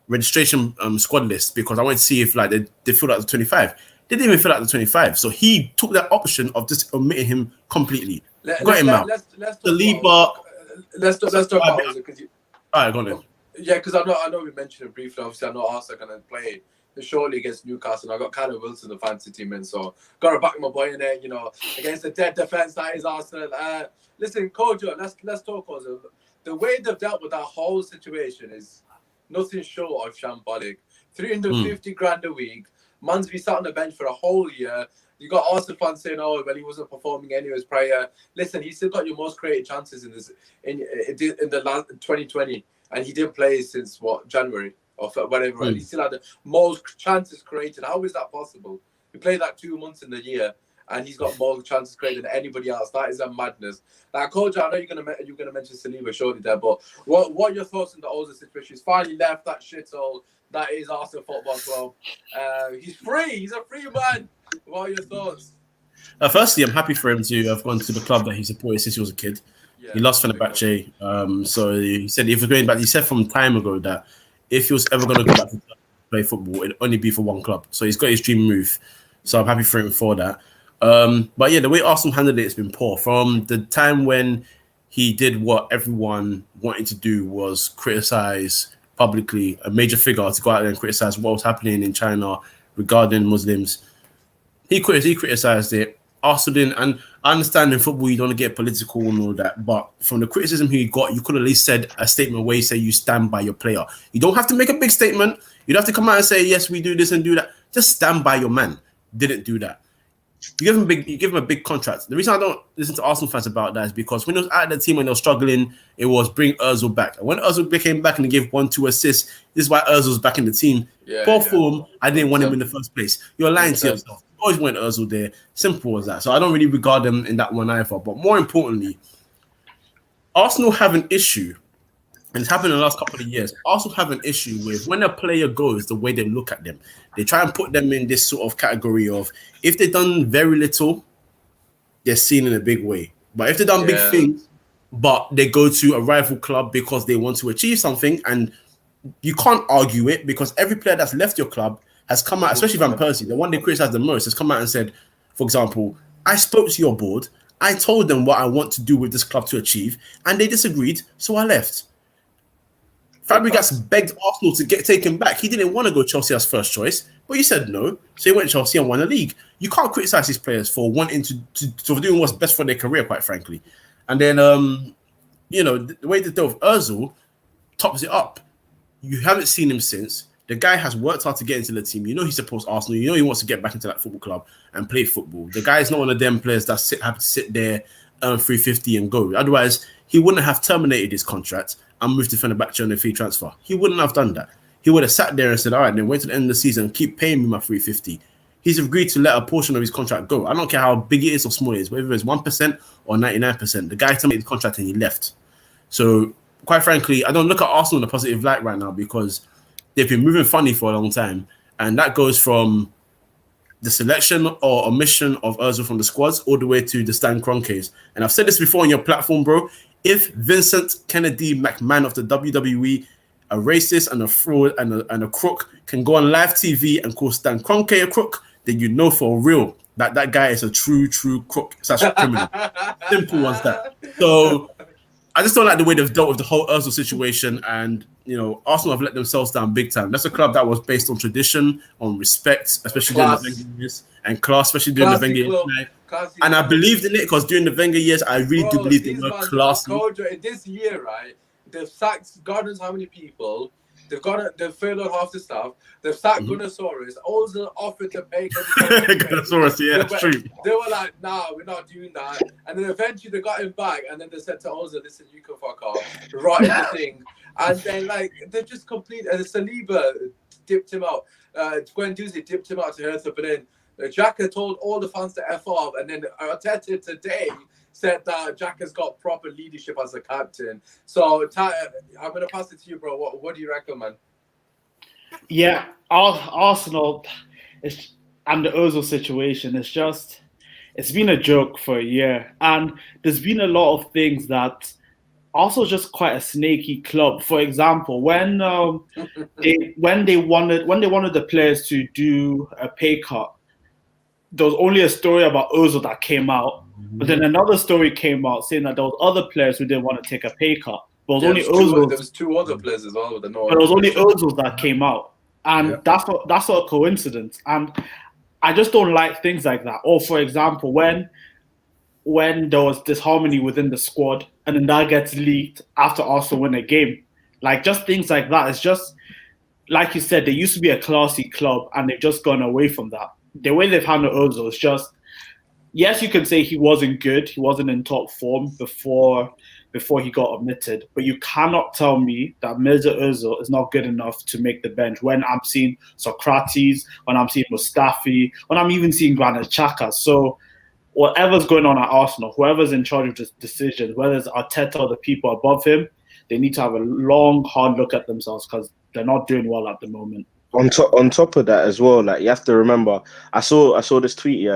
registration squad list, because I wanted to see if they filled out the 25. They didn't even fill out the 25, so he took that option of just omitting him completely. Got him out. Let's talk about it because all right, go on then. Yeah, because I know we mentioned it briefly. Obviously, I know Arsenal going to play shortly against Newcastle. And I got Callum Wilson, the fantasy team, in, so got to back my boy in there. Against the dead defense that is Arsenal. Listen, Kojo, let's talk Ozil. The way they've dealt with that whole situation is nothing short of shambolic. 350 grand a week. Man's been sat on the bench for a whole year. You got Arsenal fans saying, "Oh, well, he wasn't performing anyways prior." Listen, he still got your most created chances in the last 2020, and he didn't play since January or whatever. And he still had the most chances created. How is that possible? He played 2 months in the year, and he's got more chances created than anybody else. That is a madness. Coach, I know you're gonna mention Saliba shortly there, but what are your thoughts on the Ozil situation? He's finally left that shithole that is Arsenal Football Club. He's free. He's a free man. What are your thoughts? Firstly, I'm happy for him to have gone to the club that he supported since he was a kid. Yeah, he lost Fenerbache. So he said if he was going back, he said from time ago that if he was ever going to go back to play football, it'd only be for one club. So he's got his dream move. So I'm happy for him for that. But yeah, the way Arsenal handled it has been poor. From the time when he did what everyone wanted to do was criticize publicly a major figure to go out there and criticize what was happening in China regarding Muslims. He criticized it. Arsenal didn't, and I understand in football you don't want to get political and all that, but from the criticism he got, you could at least said a statement where you say you stand by your player. You don't have to make a big statement. You don't have to come out and say, yes, we do this and do that. Just stand by your man. Didn't do that. You give him a big contract. The reason I don't listen to Arsenal fans about that is because when he was out of the team, when they were struggling, it was bring Ozil back. And when Ozil came back and he gave 1-2 assists, this is why Ozil's back in the team. Poor form, I didn't want him in the first place. You're lying to yourself. You always want Ozil there. Simple as that. So I don't really regard them in that one either. But more importantly, Arsenal have an issue, and it's happened in the last couple of years. Arsenal have an issue with when a player goes, the way they look at them. They try and put them in this sort of category of if they've done very little, they're seen in a big way. But if they've done big things, but they go to a rival club because they want to achieve something, and you can't argue it because every player that's left your club has come out, especially Van Persie, the one they criticized the most, has come out and said, for example, I spoke to your board, I told them what I want to do with this club to achieve, and they disagreed, so I left. Fabregas begged Arsenal to get taken back. He didn't want to go Chelsea as first choice, but he said no. So he went to Chelsea and won the league. You can't criticize these players for wanting to doing what's best for their career, quite frankly. And then, the way they deal with Ozil tops it up. You haven't seen him since. The guy has worked hard to get into the team. You know he supports Arsenal. You know he wants to get back into that football club and play football. The guy is not one of them players that have to sit there, earn 350 and go. Otherwise, he wouldn't have terminated his contract and moved to Fenerbahce on a free transfer. He wouldn't have done that. He would have sat there and said, all right, then wait to the end of the season, keep paying me my 350. He's agreed to let a portion of his contract go. I don't care how big it is or small it is, whether it's 1% or 99%. The guy terminated the contract and he left. So, quite frankly, I don't look at Arsenal in a positive light right now because they've been moving funny for a long time. And that goes from the selection or omission of Ozil from the squads all the way to the Stan Kroenkes. And I've said this before on your platform, bro. if Vincent Kennedy McMahon of the WWE, a racist and a fraud and a crook, can go on live TV and call Stan Kroenke a crook, then you know for real that guy is a true crook / criminal. Simple as that. So I just don't like the way they've dealt with the whole Ozil situation, and Arsenal have let themselves down big time. That's a club that was based on tradition, on respect, especially during the Wenger years, and class, especially during the Wenger years. And I believed in it because during the Wenger years, I really do believe they were classy. This year, right? They've sacked Gardens. How many people? They've furloughed half the staff. They've sacked Gunnosaurus. Ozil offered to pay. Gunnosaurus, yeah, that's true. They were like, "Nah, we're not doing that." And then eventually they got him back, and then they said to Ozil, "Listen, you can fuck off, right in the thing." And then they've just completed. Saliba dipped him out. Guendouzi dipped him out to Hertha, but then Xhaka told all the fans to F off, and then Arteta today said that Jack has got proper leadership as a captain. So I'm going to pass it to you, bro. What do you reckon, man? Yeah, Arsenal and the Ozil situation, it's been a joke for a year. And there's been a lot of things that also just quite a snaky club. For example, when they wanted the players to do a pay cut, there was only a story about Ozil that came out, but then another story came out saying that there was other players who didn't want to take a pay cut. But there was two other players as well. But it was only Ozil that came out, and that's not a coincidence. And I just don't like things like that. Or for example, when there was disharmony within the squad, and then that gets leaked after Arsenal win a game, just things like that. It's just like you said, they used to be a classy club, and they've just gone away from that. The way they've handled Ozil is just, yes, you can say he wasn't good. He wasn't in top form before he got omitted. But you cannot tell me that Mirza Ozil is not good enough to make the bench when I'm seeing Socrates, when I'm seeing Mustafi, when I'm even seeing Granit Xhaka. So whatever's going on at Arsenal, whoever's in charge of this decision, whether it's Arteta or the people above him, they need to have a long, hard look at themselves because they're not doing well at the moment. On top of that as well, you have to remember, I saw this tweet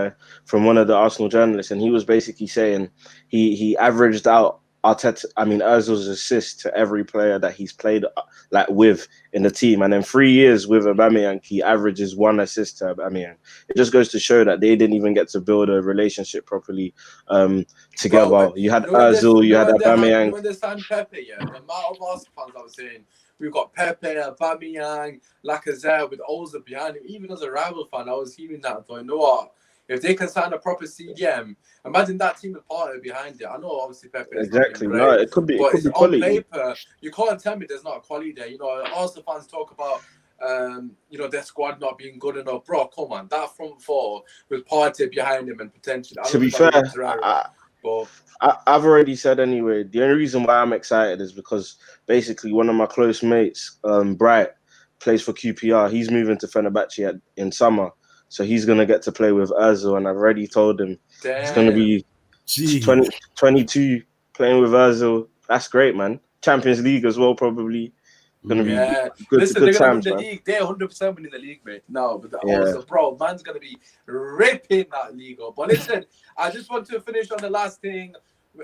from one of the Arsenal journalists, and he was basically saying he averaged out Ozil's assist to every player that he's played with in the team, and in 3 years with Aubameyang, he averages 1 assist to Aubameyang. It just goes to show that they didn't even get to build a relationship properly together. Bro, you had Ozil, you had Aubameyang. When they signed Pepe, the amount of Arsenal fans I was saying, we've got Pepe, Aubameyang, Lacazette with Ozil behind him. Even as a rival fan, I was hearing that and thought, you know what? If they can sign a proper CDM, imagine that team with Partey behind it. I know obviously Pepe is exactly great, no, it could be. But it could be on quality. paper, you can't tell me there's not a quality there. Arsenal fans talk about their squad not being good enough. Bro, come on, that front four with Partey behind him and potentially. To be fair, I've already said anyway. The only reason why I'm excited is because basically one of my close mates, Bright, plays for QPR. He's moving to Fenerbache in summer, so he's gonna get to play with Ozil, and I've already told him he's gonna be 22 playing with Ozil. That's great, man. Champions League as well, probably. Gonna be good. Listen, good they're gonna times, win the man. league. They're 100% winning the league, mate. No, but also, bro, man's gonna be ripping that league up. But listen, I just want to finish on the last thing.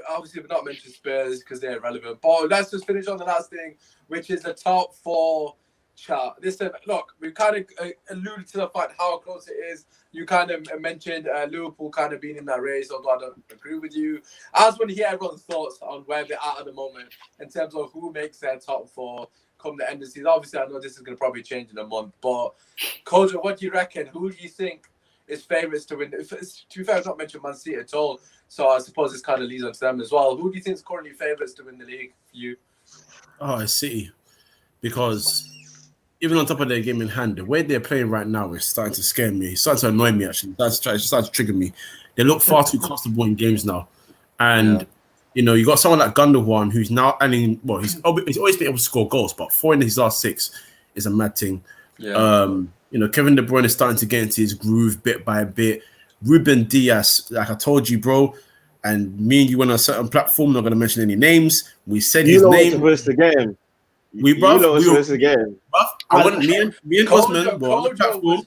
Obviously, we're not mentioning Spurs because they're irrelevant. But let's just finish on the last thing, which is the top 4 chart. Listen, look, we've kind of alluded to the fact how close it is. You kind of mentioned Liverpool kind of being in that race, although I don't agree with you. I just want to hear everyone's thoughts on where they're at the moment in terms of who makes their top 4 come the end of the season. Obviously, I know this is going to probably change in a month, but Kojo, what do you reckon? Who do you think is favourites to win? To be fair, I've not mentioned Man City at all, so I suppose this kind of leads on to them as well. Who do you think is currently favourites to win the league for you? Oh, it's City, because even on top of their game in hand, the way they're playing right now is starting to scare me. It's starting to annoy me, actually. It's starting to trigger me. They look far too comfortable in games now. And, you got someone like Gundogan who's now, he's always been able to score goals, but 4 in his last 6 is a mad thing. Yeah. Kevin De Bruyne is starting to get into his groove bit by bit. Ruben Diaz, like I told you, bro, and me and you went on a certain platform, not going to mention any names. We said his name. Supposed to get him. Me and Osman were on the platform.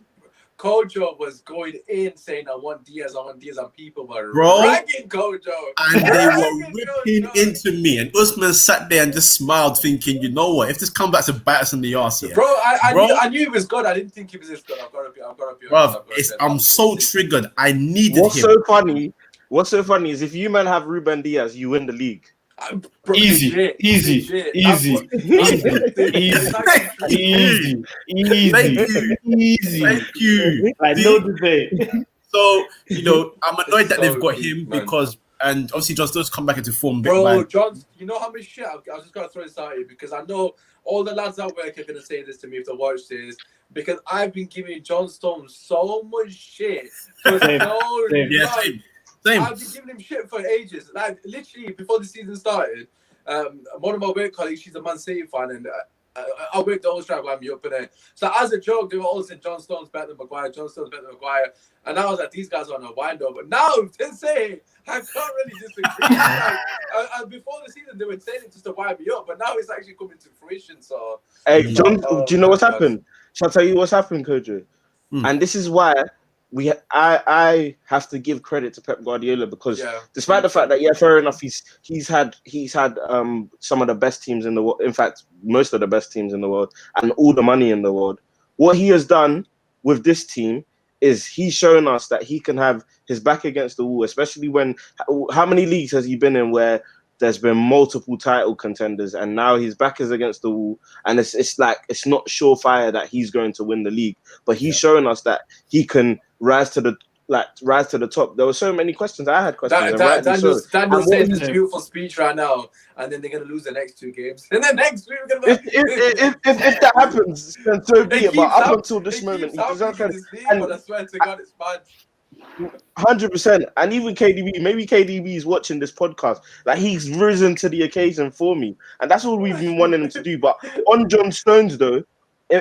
Kojo was going in saying, I want Diaz, and people were Bro, ragging Kojo. And they were ripping into me. And Usmaan sat there and just smiled, thinking, you know what? If this comes back to bite us in the arse here. Bro, I knew he was good. I didn't think he was this good. I've got to be honest. I'm so triggered. I needed What's him. What's so funny is if you man have Ruben Diaz, you win the league. Bro, Easy. Thank you. Like, no debate. So, I'm annoyed that they've got him because, and obviously John Stones come back into form. Bro, John, you know how much shit I was just going to throw this out here because I know all the lads at work are going to say this to me if they watch this because I've been giving John Stones so much shit for Same. I've been giving him shit for ages. Like, literally, before the season started, one of my work colleagues, she's a Man City fan, and I worked the Old Track, me up in there. So as a joke, they were all saying John Stones better than Maguire, and I was like, these guys are on a wind-up. But now, they say, I can't really disagree. Like, before the season, they were saying it just to wind me up, but now it's actually coming to fruition, so... Hey, John, do you know what's happened? Shall I tell you what's happened, Kojo? And this is why... I have to give credit to Pep Guardiola because despite the fact that fair enough he's had some of the best teams in the world, in fact most of the best teams in the world and all the money in the world, what he has done with this team is he's shown us that he can have his back against the wall, especially when how many leagues has he been in where there's been multiple title contenders and now his back is against the wall and it's like it's not surefire that he's going to win the league, but he's showing us that he can rise to the top. There were so many questions. I had questions. Daniel's saying this beautiful speech right now, and then they're gonna lose the next 2 games. And then next week we're gonna. If that happens, then so be it. But up until this moment, he deserves credit. But I swear to God, it's bad. 100%. And even KDB, maybe KDB is watching this podcast. Like he's risen to the occasion for me, and that's all we've been wanting him to do. But on John Stones, though.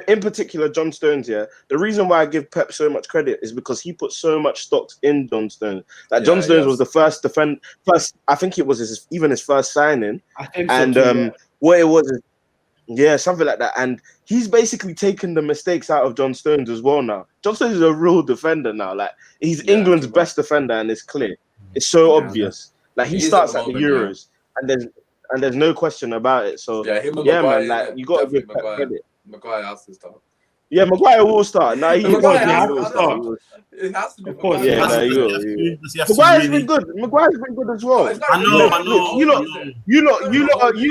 In particular, John Stones, the reason why I give Pep so much credit is because he put so much stocks in John Stones. Like John Stones was the first, I think it was his first signing. I think so too, what it was, something like that. And he's basically taken the mistakes out of John Stones as well now. John Stones is a real defender now. Like he's England's best defender, and it's clear. It's so obvious. Like he starts at the Euros, and there's no question about it. So man, like you got to give Pep credit. Maguire has to start. Yeah, Maguire will start. No, he will start. It has to be. Of course, Maguire's been good. Maguire's been good as well. I know. You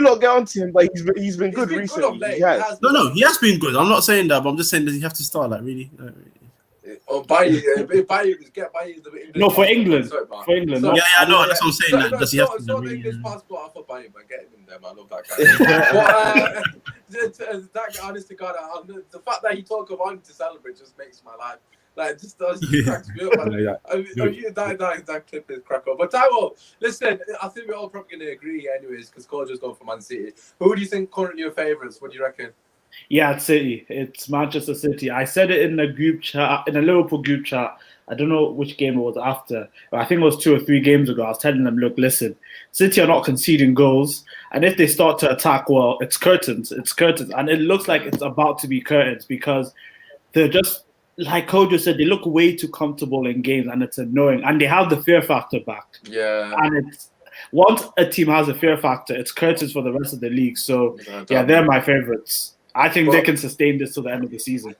lot get onto him, but he's been good recently. He has been good. I'm not saying that, but I'm just saying, does he have to start? Like really? Or Bailly, get Bailly. No, for England. For England. So, I know. That's what I'm saying. Does he have to? So the English passport off for Bailly, man. Get him in there, man. I love that guy. That guy, honest to God, the fact that he took a while to celebrate just makes my life. Like, just cracks me up. That clip is crack up. But Taiwo, listen, I think we're all probably going to agree anyways, because Kojo's going for Man City. Who do you think currently your favourites? What do you reckon? Yeah, it's City. It's Manchester City. I said it in the group chat, in a Liverpool group chat. I don't know which game it was after, but I think it was 2 or 3 games ago. I was telling them, look, listen, City are not conceding goals. And if they start to attack, well, it's curtains. It's curtains. And it looks like it's about to be curtains because they're just, like Kojo said, they look way too comfortable in games and it's annoying. And they have the fear factor back. Yeah. And it's, once a team has a fear factor, it's curtains for the rest of the league. So, they're my favourites. I think they can sustain this till the end of the season.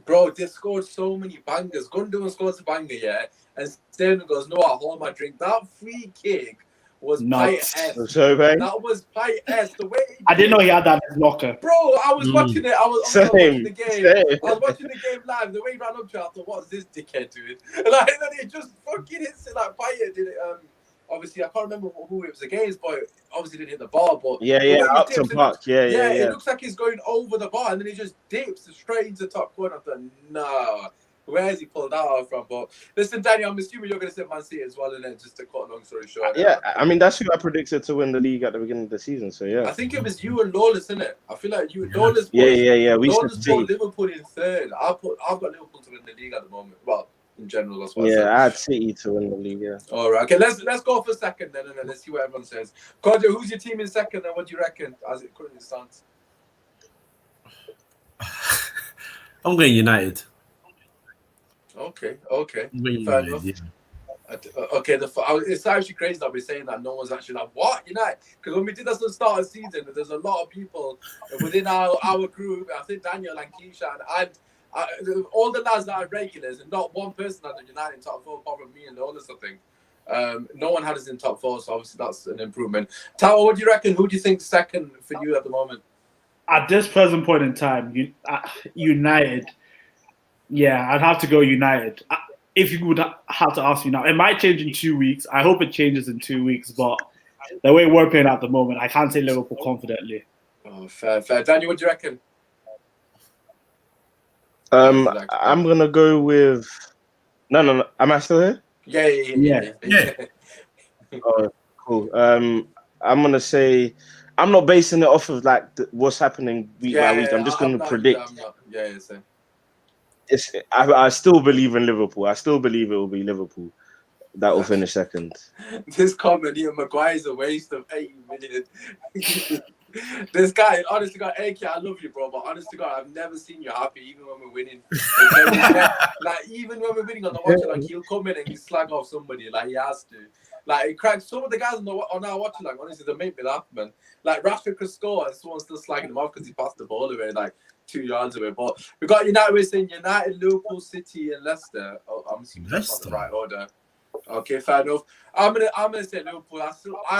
Bro, they scored so many bangers. Gundogan scores a banger, and Sterling goes, no, I'll hold my drink. That free kick was pie-esque. That was pie-esque. The way I didn't know he had that in his locker. Bro, I was watching it. I was watching the game. I was watching the game live. The way he ran up to it, I thought, what's this dickhead doing? And then it just fucking hits it like pie. Did it? Obviously, I can't remember who it was against, but obviously didn't hit the bar. But Upton Park. It looks like he's going over the bar, and then he just dips straight into the top corner. I thought, nah, where has he pulled that off from? But listen, Danny, I'm assuming you're going to say Man City as well, and then just to cut a long story short. I mean that's who I predicted to win the league at the beginning of the season. So I think it was you and Lawless, isn't it? I feel like you and Lawless. We Lawless put Liverpool in third. I've got Liverpool to win the league at the moment. Well, in general, that's what I had City to win the league. All right, okay. Let's go for second then, and then let's see what everyone says. Kojo, who's your team in second, and what do you reckon as it currently stands? I'm going United. Okay. United, Fair enough. yeah. Okay, it's actually crazy that we're saying that no one's actually like, what? United? Because when we did this at the start of the season, there's a lot of people within our group, I think Daniel and Keisha and all the lads that are regulars, and not one person had the United in top 4 apart from me and the others, I think. No one had us in top 4, so obviously that's an improvement. Tower, what do you reckon? Who do you think's second for you at the moment? At this present point in time, United. Yeah, I'd have to go United. If you would have to ask me now, it might change in 2 weeks. I hope it changes in 2 weeks, but the way we're playing at the moment, I can't say Liverpool confidently. Oh, fair. Daniel, what do you reckon? I'm gonna go with. No. Am I still here? Yeah. Oh, cool. I'm gonna say I'm not basing it off of like what's happening week by week. I'm just gonna predict. Same. I still believe in Liverpool. I still believe it will be Liverpool that will finish second. This comment here, Maguire's a waste of 80 million. This guy, honestly, God, AK, I love you, bro, but honestly, God, I've never seen you happy, even when we're winning. Like, even when we're winning on the watch, like, he'll come in and he slag off somebody, like, he has to. Like, it cracks some of the guys on our watch, like, honestly, they make me laugh, man. Like, Rashford could score and someone's still slagging him off because he passed the ball away, like, 2 yards away. But we got United, we're saying United, Liverpool, City, and Leicester. Oh, I'm assuming that's not the right order. Okay, fair enough. I'm gonna say Liverpool. I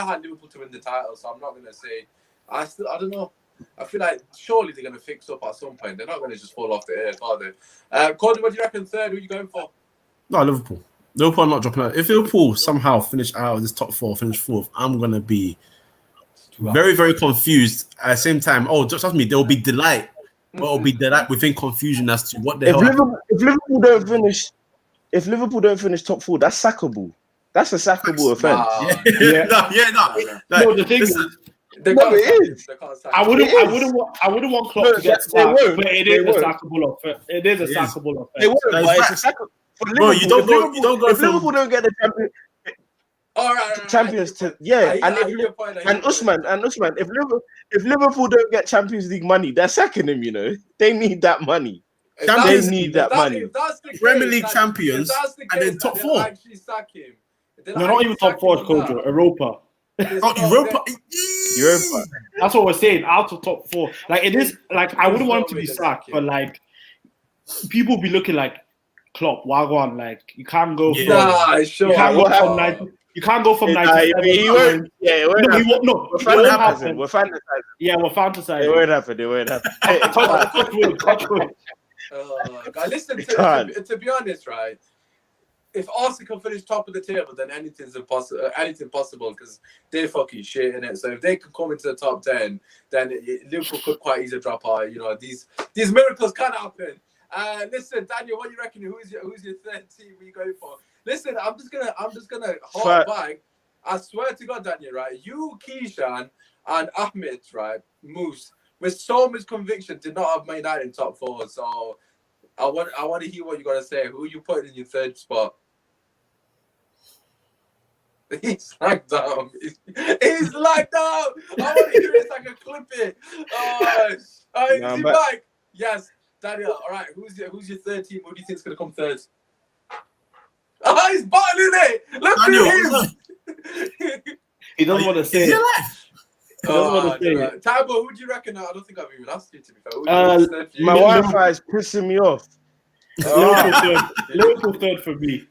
had Liverpool to win the title, so I'm not gonna say. I don't know. I feel like surely they're gonna fix up at some point. They're not gonna just fall off the earth, are they? Cody, what do you reckon? Third? Who are you going for? No, Liverpool. Liverpool are not dropping out. If Liverpool somehow finish out of this top 4, finish 4th, I'm gonna be very, very confused. At the same time, trust me, there will be delight. But it'll be delight within confusion as to what the hell. If Liverpool don't finish top 4, that's sackable. That's a sackable offense. No, the thing is, it is. I wouldn't want Klopp to get sacked, but it is a sackable offense. It is a sackable offense. They won't, but it's a sackable. Bro, you don't go. If Liverpool don't get the Champions to and Usmaan, if Liverpool don't get Champions League money, they're sacking him. You know, they need that money. They need that money. Premier League champions and then top 4. Actually sack him. No, not even top 4, Kojo. Europa. Europa. That's what we're saying. Out of top 4, like it is. Like I wouldn't want him to be sacked, but like people be looking like Klopp, Wagwan. Like you can't go from. You can't go from 97. He won't. Yeah, it won't. No, he won't. No, we're fantasizing. Yeah, we're fantasizing. It won't happen. Touch wood. Listen, to be honest, right? If Arsenal can finish top of the table, then anything's impossible. Anything possible because they're fucking shit in it. So if they can come into the top 10, then Liverpool could quite easily drop out. You know, these miracles can happen. Listen, Daniel, what do you reckon? Who's your third team? Who are you going for? Listen, I'm just gonna hold back. I swear to God, Daniel, right? You, Keishan, and Ahmed, right? Moose, with so much conviction, did not have Man United in top 4. So I want to hear what you gotta say. Who are you putting in your third spot? He's like down. He's like down. I want to hear it so I can clip it. Is he back? Yes, Daniel. All right. Who's your third team? Who do you think is gonna come third? He's battling it. Look at him. He doesn't want to say it. Tabo, who do you reckon? I don't think I've even asked you, to be fair. My Wi-Fi is pissing me off. Liverpool third for me.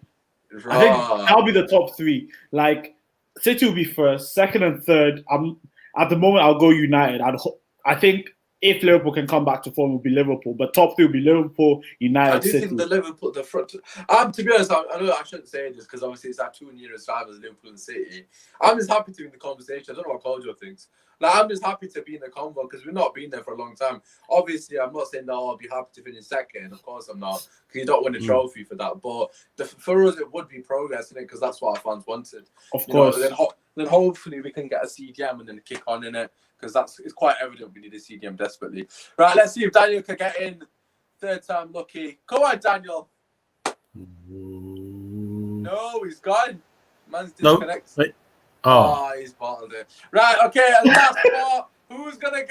I think that'll be the top 3. Like City will be first, second, and third. At the moment I'll go United. I think if Liverpool can come back to form, it will be Liverpool. But top 3 will be Liverpool, United, I do City. think the front. To be honest, I know I shouldn't say this because obviously it's our 2 nearest rivals, Liverpool and City. I'm just happy to be in the conversation. I don't know what Kojo thinks. Like, I'm just happy to be in the convo because we've not been there for a long time. Obviously, I'm not saying that I'll be happy to finish second. Of course, I'm not, because you don't win a trophy for that. But for us, it would be progress in it because that's what our fans wanted. Of course. Then hopefully we can get a CDM and then kick on in it because it's quite evident we need a CDM desperately. Right, let's see if Daniel can get in. Third time lucky. Come on, Daniel. No, he's gone. Man's disconnected. No, he's bottled it. Right, okay, last spot. Who's gonna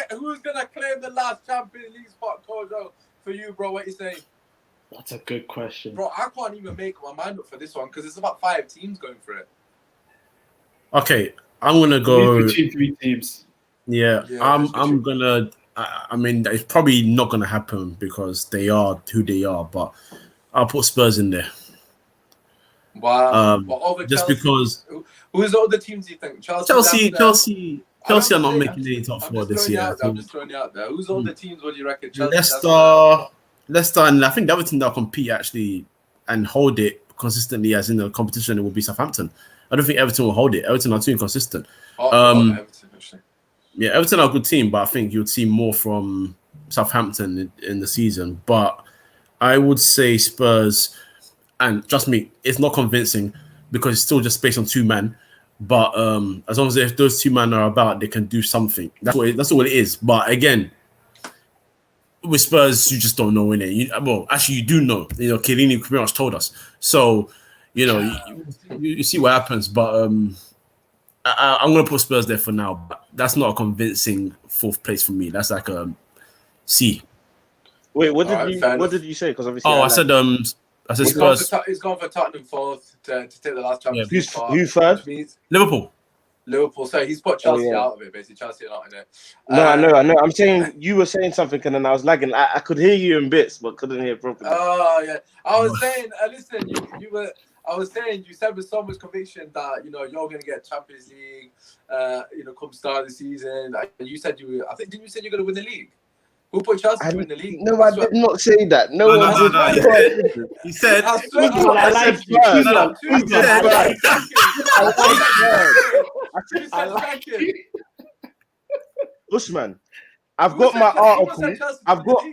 claim the last Champions League spot, Kojo? For you, bro, what you saying? That's a good question. Bro, I can't even make my mind up for this one because it's about 5 teams going for it. Okay, I'm gonna go between 3 teams. Yeah, I'm gonna. I mean, it's probably not gonna happen because they are who they are. But I'll put Spurs in there. Wow. Just Chelsea, because. Who's the other teams do you think? Chelsea are not making any top 4 this year. I'm just throwing you out there. Who's all the teams? What do you reckon? Leicester, and I think the other team that'll compete actually and hold it consistently as in the competition, it will be Southampton. I don't think Everton will hold it. Everton are too inconsistent. Everton, actually. Yeah, Everton are a good team, but I think you'd see more from Southampton in the season. But I would say Spurs, and trust me, it's not convincing because it's still just based on 2 men. But as long as if those 2 men are about, they can do something. That's all it is. But again, with Spurs, you just don't know, innit? Well, actually, you do know. Chiellini pretty much told us. So, you see what happens. But I'm going to put Spurs there for now. But that's not a convincing 4th place for me. That's like a C. Wait, what did you say? Because obviously, I said Spurs. He's gone for Tottenham 4th to take the last Champions League. Who third? Liverpool. So he's put Chelsea out of it, basically. Chelsea are not in it. No, I know. I'm saying you were saying something, and then I was lagging. I could hear you in bits, but couldn't hear properly. Oh yeah, I was saying. Listen, I was saying you said with so much conviction that you're going to get Champions League. Come start of the season. You said I think didn't you say you're going to win the league? Who put Chelsea to win the league? No, I did not say that. No one did. He said. Usmaan, I've got my article. I've got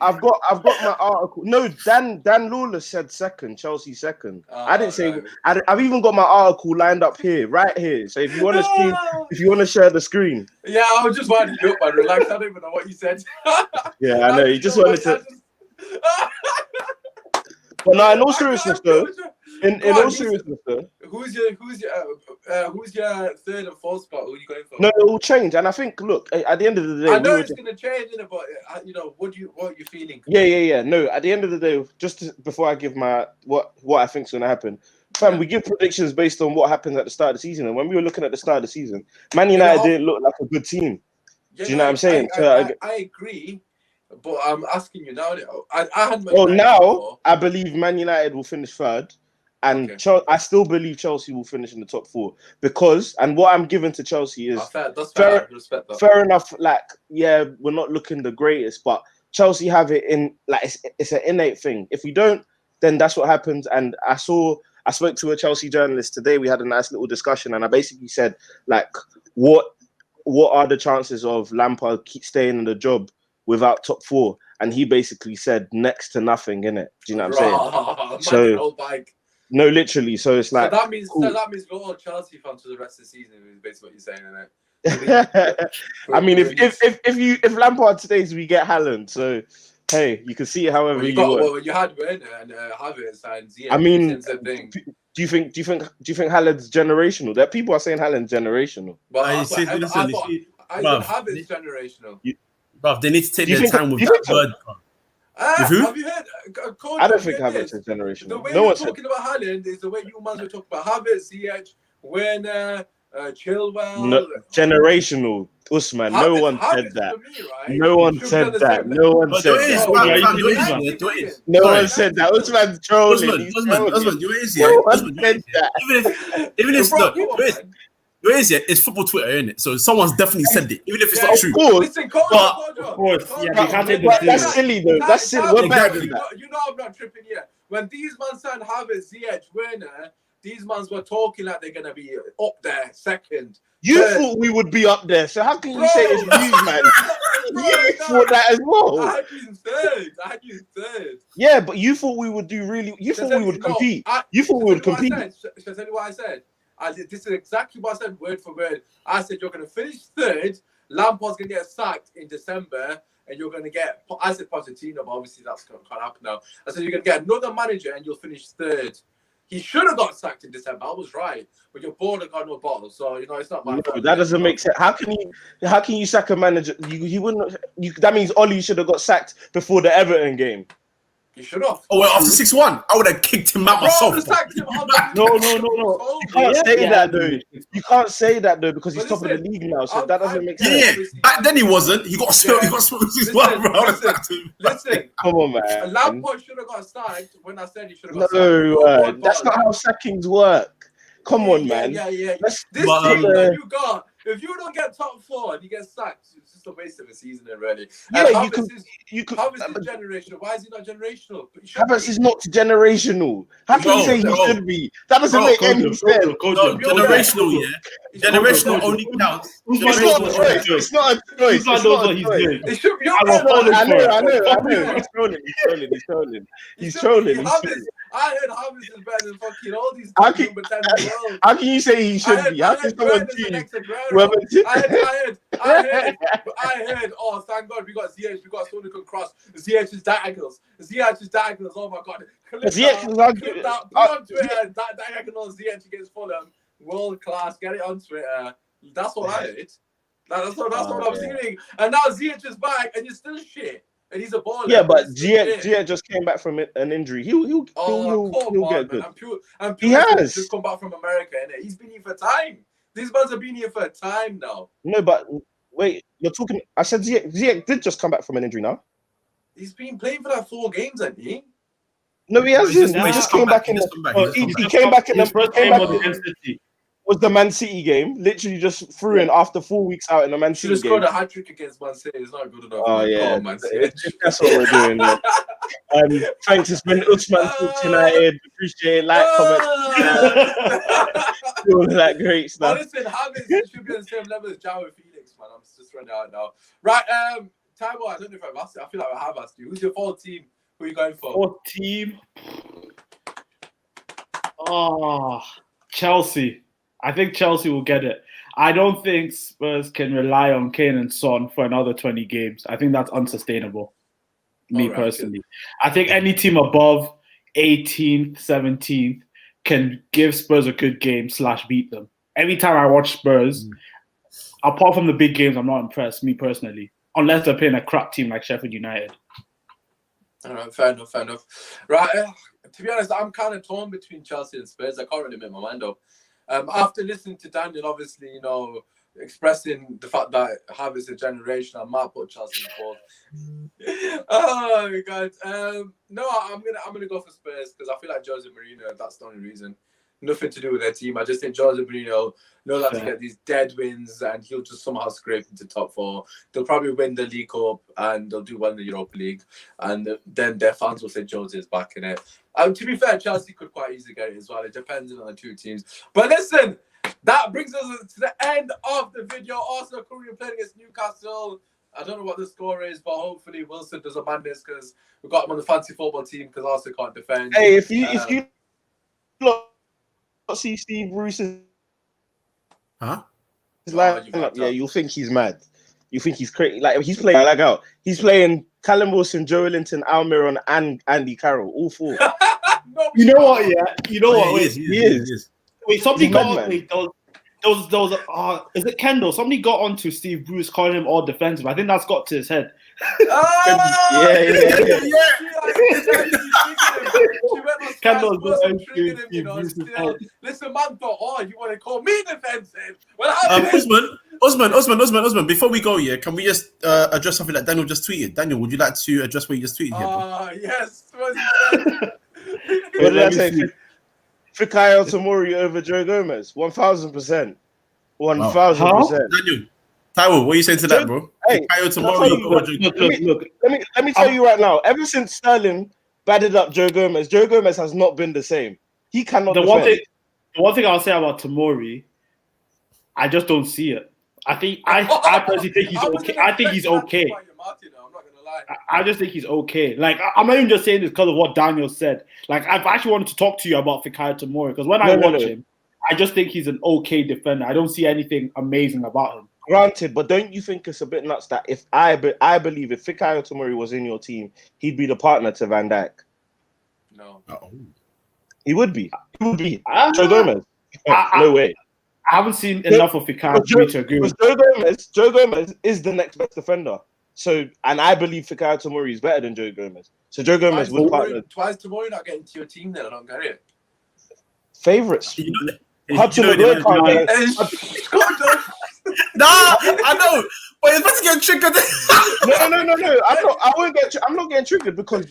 my article. No, Dan Lawless said second. Chelsea second. I didn't say. I've even got my article lined up here, right here. So if you want to share the screen. Yeah, I was just winding you up, man. Relax. I don't even know what you said. Yeah, I know. You just wanted to. But no, in all seriousness, though. In all seriousness, though. Who's your 3rd and 4th spot? Who are you going for? No, it will change, and I think. Look, at the end of the day, I know it's going to change, but what are you feeling? Yeah. No, at the end of the day, before I give my what I think is going to happen, fam, we give predictions based on what happens at the start of the season, and when we were looking at the start of the season, Man United didn't look like a good team. Do you know what I'm saying? I agree. But I'm asking you now. I believe Man United will finish 3rd, and I still believe Chelsea will finish in the top 4 because, and what I'm giving to Chelsea is fair enough. Like, yeah, we're not looking the greatest, but Chelsea have it in. Like, it's an innate thing. If we don't, then that's what happens. And I spoke to a Chelsea journalist today. We had a nice little discussion, and I basically said, like, what are the chances of Lampard staying in the job without top 4? And he basically said next to nothing, innit? Do you know what I'm saying? No, literally. So it's like that means we're all Chelsea fans for the rest of the season. Is basically what you're saying, innit? I mean, if Lampard stays, we get Haaland. So hey, you can see it however you want. Well, you had Werner and Havertz and Ziyech. I mean, do you think Haaland's generational? That people are saying Haaland's generational. Well, I said Havertz generational. But they need to take their time with that word. Have you heard? I don't think Havertz is generational. The way you're talking about Haaland is the way you must talk about Havertz, Ziyech, Werner, Chilwell. No, generational, Usmaan. No one said that. No one said that. No one said that. No one said that. Usmaan's trolling. Usmaan, you is here. Even if it's football Twitter, isn't it? So someone's definitely said it, even if it's not true. Of course, that's silly though. That's silly. What better than that? You know I'm not tripping here. When these man signed Havertz, Ziyech, Werner, these mans were talking like they're gonna be up there second. You thought we would be up there, so how can you say it's news, man? You thought that as well. I had you third. Yeah, but you thought we would do really. You thought we would compete. You thought we would compete. Shall I tell you what I said? This is exactly what I said, word for word. I said you're going to finish 3rd. Lampard's going to get sacked in December, and you're going to get. I said Pochettino, but obviously that's can't happen now. I said you're going to get another manager, and you'll finish 3rd. He should have got sacked in December. I was right, but your board have got no bottle, so it's not my fault. That doesn't make sense. How can you sack a manager? He wouldn't. That means Ollie should have got sacked before the Everton game. You should have. Oh, well, after 6-1, I would have kicked him out myself. No. You can't say that though. You can't say that though because he's top of the league now, so that doesn't make sense. Yeah, back then he wasn't. He got smoked 6-1, bro. Listen. Come on, man. Lampard should have got sacked when I said he should have got sacked. No, that's not how sackings work. Come on, man. Yeah. This team that you got, if you don't get top 4 and you get sacked, it's just a waste of a season, really. Yeah, you could. Havertz is generational. Why is he not generational? Havertz is not generational. How can you say he should be? That doesn't make any sense. Generational, yeah. Generational only counts. It's not a choice. Usmaan knows what he's doing. It should be. I know. He's trolling. I heard Havertz is better than fucking all these. How can you say he should be? How can someone choose? I heard. Oh, thank God we got Ziyech. We got Sonny can cross. Ziyech's diagonals. Oh my God. Ziyech is Put on Twitter. That diagonal Ziyech against Fulham. World class. Get it on Twitter. That's what I heard. That's what I'm seeing. And now Ziyech is back, and you're still shit. And he's a baller. Yeah, but Ziyech just came back from an injury. He'll get good. He has just come back from America, innit? He's been here for time. These guys have been here for time now. No, but wait, you're talking. I said Ziyech did just come back from an injury now. He's been playing for like 4 games, hasn't he? No, he hasn't. He just came back in. He came back in the first game against City. Was the Man City game. Literally just threw in after 4 weeks out in the Man City game. Should have scored a hat-trick against Man City. It's not good enough. Oh, yeah. Man City. That's what we're doing. Thanks to spend Usmaan United. Appreciate it. Comment. All that great stuff. Listen, Havertz should be on the same level as João Felix, man. I'm just running out now. Right, Taiwo, I don't know if I've asked you. I feel like I have asked you. Who's your 4th team? Who are you going for? 4th team? Oh, Chelsea. I think Chelsea will get it. I don't think Spurs can rely on Kane and Son for another 20 games. I think that's unsustainable, personally. I think any team above 18th, 17th can give Spurs a good game / beat them. Every time I watch Spurs, apart from the big games, I'm not impressed, me personally, unless they're playing a crap team like Sheffield United. All right, fair enough. Right, to be honest, I'm kind of torn between Chelsea and Spurs. I can't really make my mind up. After listening to Daniel, obviously, expressing the fact that Havertz a generation, I might put Chelsea in 4th. Oh my God! No, I'm gonna go for Spurs because I feel like Jose Mourinho. That's the only reason. Nothing to do with their team. I just think Jose Mourinho knows how to get these dead wins, and he'll just somehow scrape into top 4. They'll probably win the League Cup, and they'll do well in the Europa League, and then their fans will say Jose is back in it. To be fair, Chelsea could quite easily get it as well. It depends on the 2 teams. But listen, that brings us to the end of the video. Arsenal currently playing against Newcastle. I don't know what the score is, but hopefully Wilson does a madness because we've got him on the fancy football team because Arsenal can't defend. Hey, if you see Steve Bruce's you'll think he's mad. You think he's crazy. Like he's playing He's playing Callum Wilson, Joe Linton, Almiron, and Andy Carroll, all 4. You know what? Yeah, you know what? He is. Wait, somebody got on. Wait, those. Is it Kendall? Somebody got onto Steve Bruce calling him all defensive. I think that's got to his head. Kendall's listen, man, thought, you want to call me defensive? Usmaan, before we go, can we just address something that Daniel just tweeted? Daniel, would you like to address what you just tweeted here? Yes. What did I say? Fikayo Tomori over Joe Gomez, 1,000%. 1,000%. Daniel, Taiwo, what are you saying to that, bro? Hey, Fikayo Tomori over Joe Gomez. Look. Let me tell you right now. Ever since Sterling batted up Joe Gomez has not been the same. He cannot. The one thing I'll say about Tomori, I just don't see it. I personally think he's okay. I think he's okay. I just think he's okay. Like, I'm not even just saying this because of what Daniel said. Like, I've actually wanted to talk to you about Fikayo Tomori because when I watch him, I just think he's an okay defender. I don't see anything amazing about him. Granted, but don't you think it's a bit nuts that if I believe if Fikayo Tomori was in your team, he'd be the partner to Van Dijk? No. He would be. Joe Gomez. No way. I haven't seen enough of Fikayo to agree with. Joe Gomez is the next best defender. So, and I believe Fikayo Tomori is better than Joe Gomez. So Joe Gomez would partner. Twice tomorrow, not getting to your team then. I don't get it. Favourites. Hudson Odoi can't get it. Nah, I know. But you're supposed to get triggered. No. I'm not getting triggered because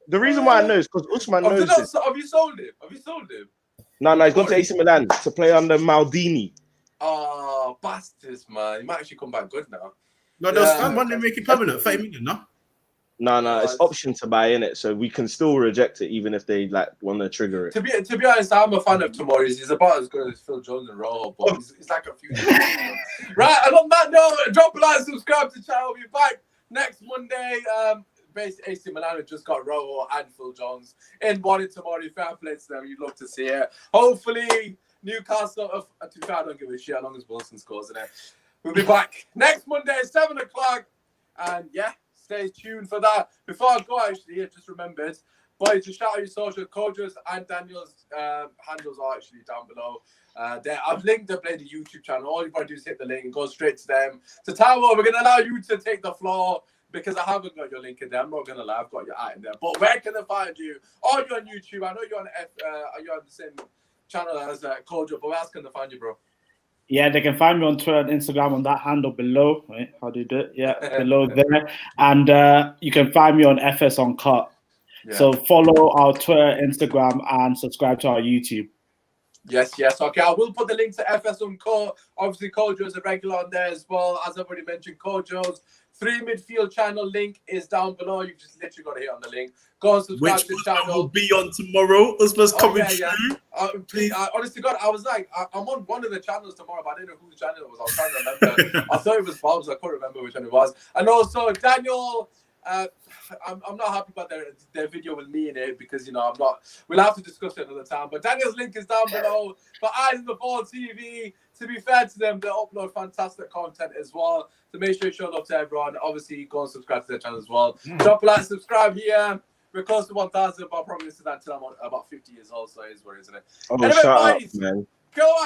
the reason why I know is because Usmaan knows this. Have you sold him? No, he's gone to AC Milan to play under Maldini. Oh, bastards, man. He might actually come back good now. No, there's one they make it permanent, 30 million, no? No, it's option to buy in it, so we can still reject it even if they want to trigger it. To be honest, I'm a fan of Tomori's. He's about as good as Phil Jones and Rojo, but he's like a few. Right, and on that note, drop a like, subscribe to the channel. We'll be back next Monday. Basically, AC Milan just got Rojo and Phil Jones in one in Tomori. Fair play to them. You'd love to see it. Hopefully, Newcastle. To be fair, I don't give a shit as long as Wilson scores in it. We'll be back next Monday, 7 o'clock, and yeah. Stay tuned for that. Before I go, actually, I just remembered, boys, just shout out your social. Kojo's and Daniel's handles are actually down below. I've linked the YouTube channel. All you've got to do is hit the link and go straight to them. So, Taiwo, we're going to allow you to take the floor because I haven't got your link in there. I'm not going to lie, I've got your eye in there. But where can I find you? Oh, you're on YouTube. I know you're on the same channel as Kojo, but where else can they find you, bro? Yeah, they can find me on Twitter and Instagram on that handle below. Wait, how do you do it? Yeah, below there. And you can find me on FS on Cut. Yeah. So follow our Twitter, Instagram, and subscribe to our YouTube. Yes. Okay, I will put the link to FS on Cut. Obviously, Kojo's a regular on there as well. As I've already mentioned, Kojo's 3 midfield channel link is down below. You just literally got to hit on the link. Go and subscribe to the channel. Will be on tomorrow. Usmaan's coming through. Please, honestly, God, I was like, I'm on one of the channels tomorrow, but I didn't know whose channel it was. I was trying to remember. I thought it was Bob's. I couldn't remember which one it was. And also, Daniel, I'm not happy about their video with me in it because, we'll have to discuss it another time. But Daniel's link is down below. For Eyes on the Ball TV, to be fair to them, they upload fantastic content as well. So make sure you show love to everyone. Obviously, go and subscribe to their channel as well. Drop a like, subscribe here. We're close to 1,000, but I'll probably listen to that until I'm about 50 years old, so it is what it is, isn't it? Oh, anyway, shut boys, up, man. Go on.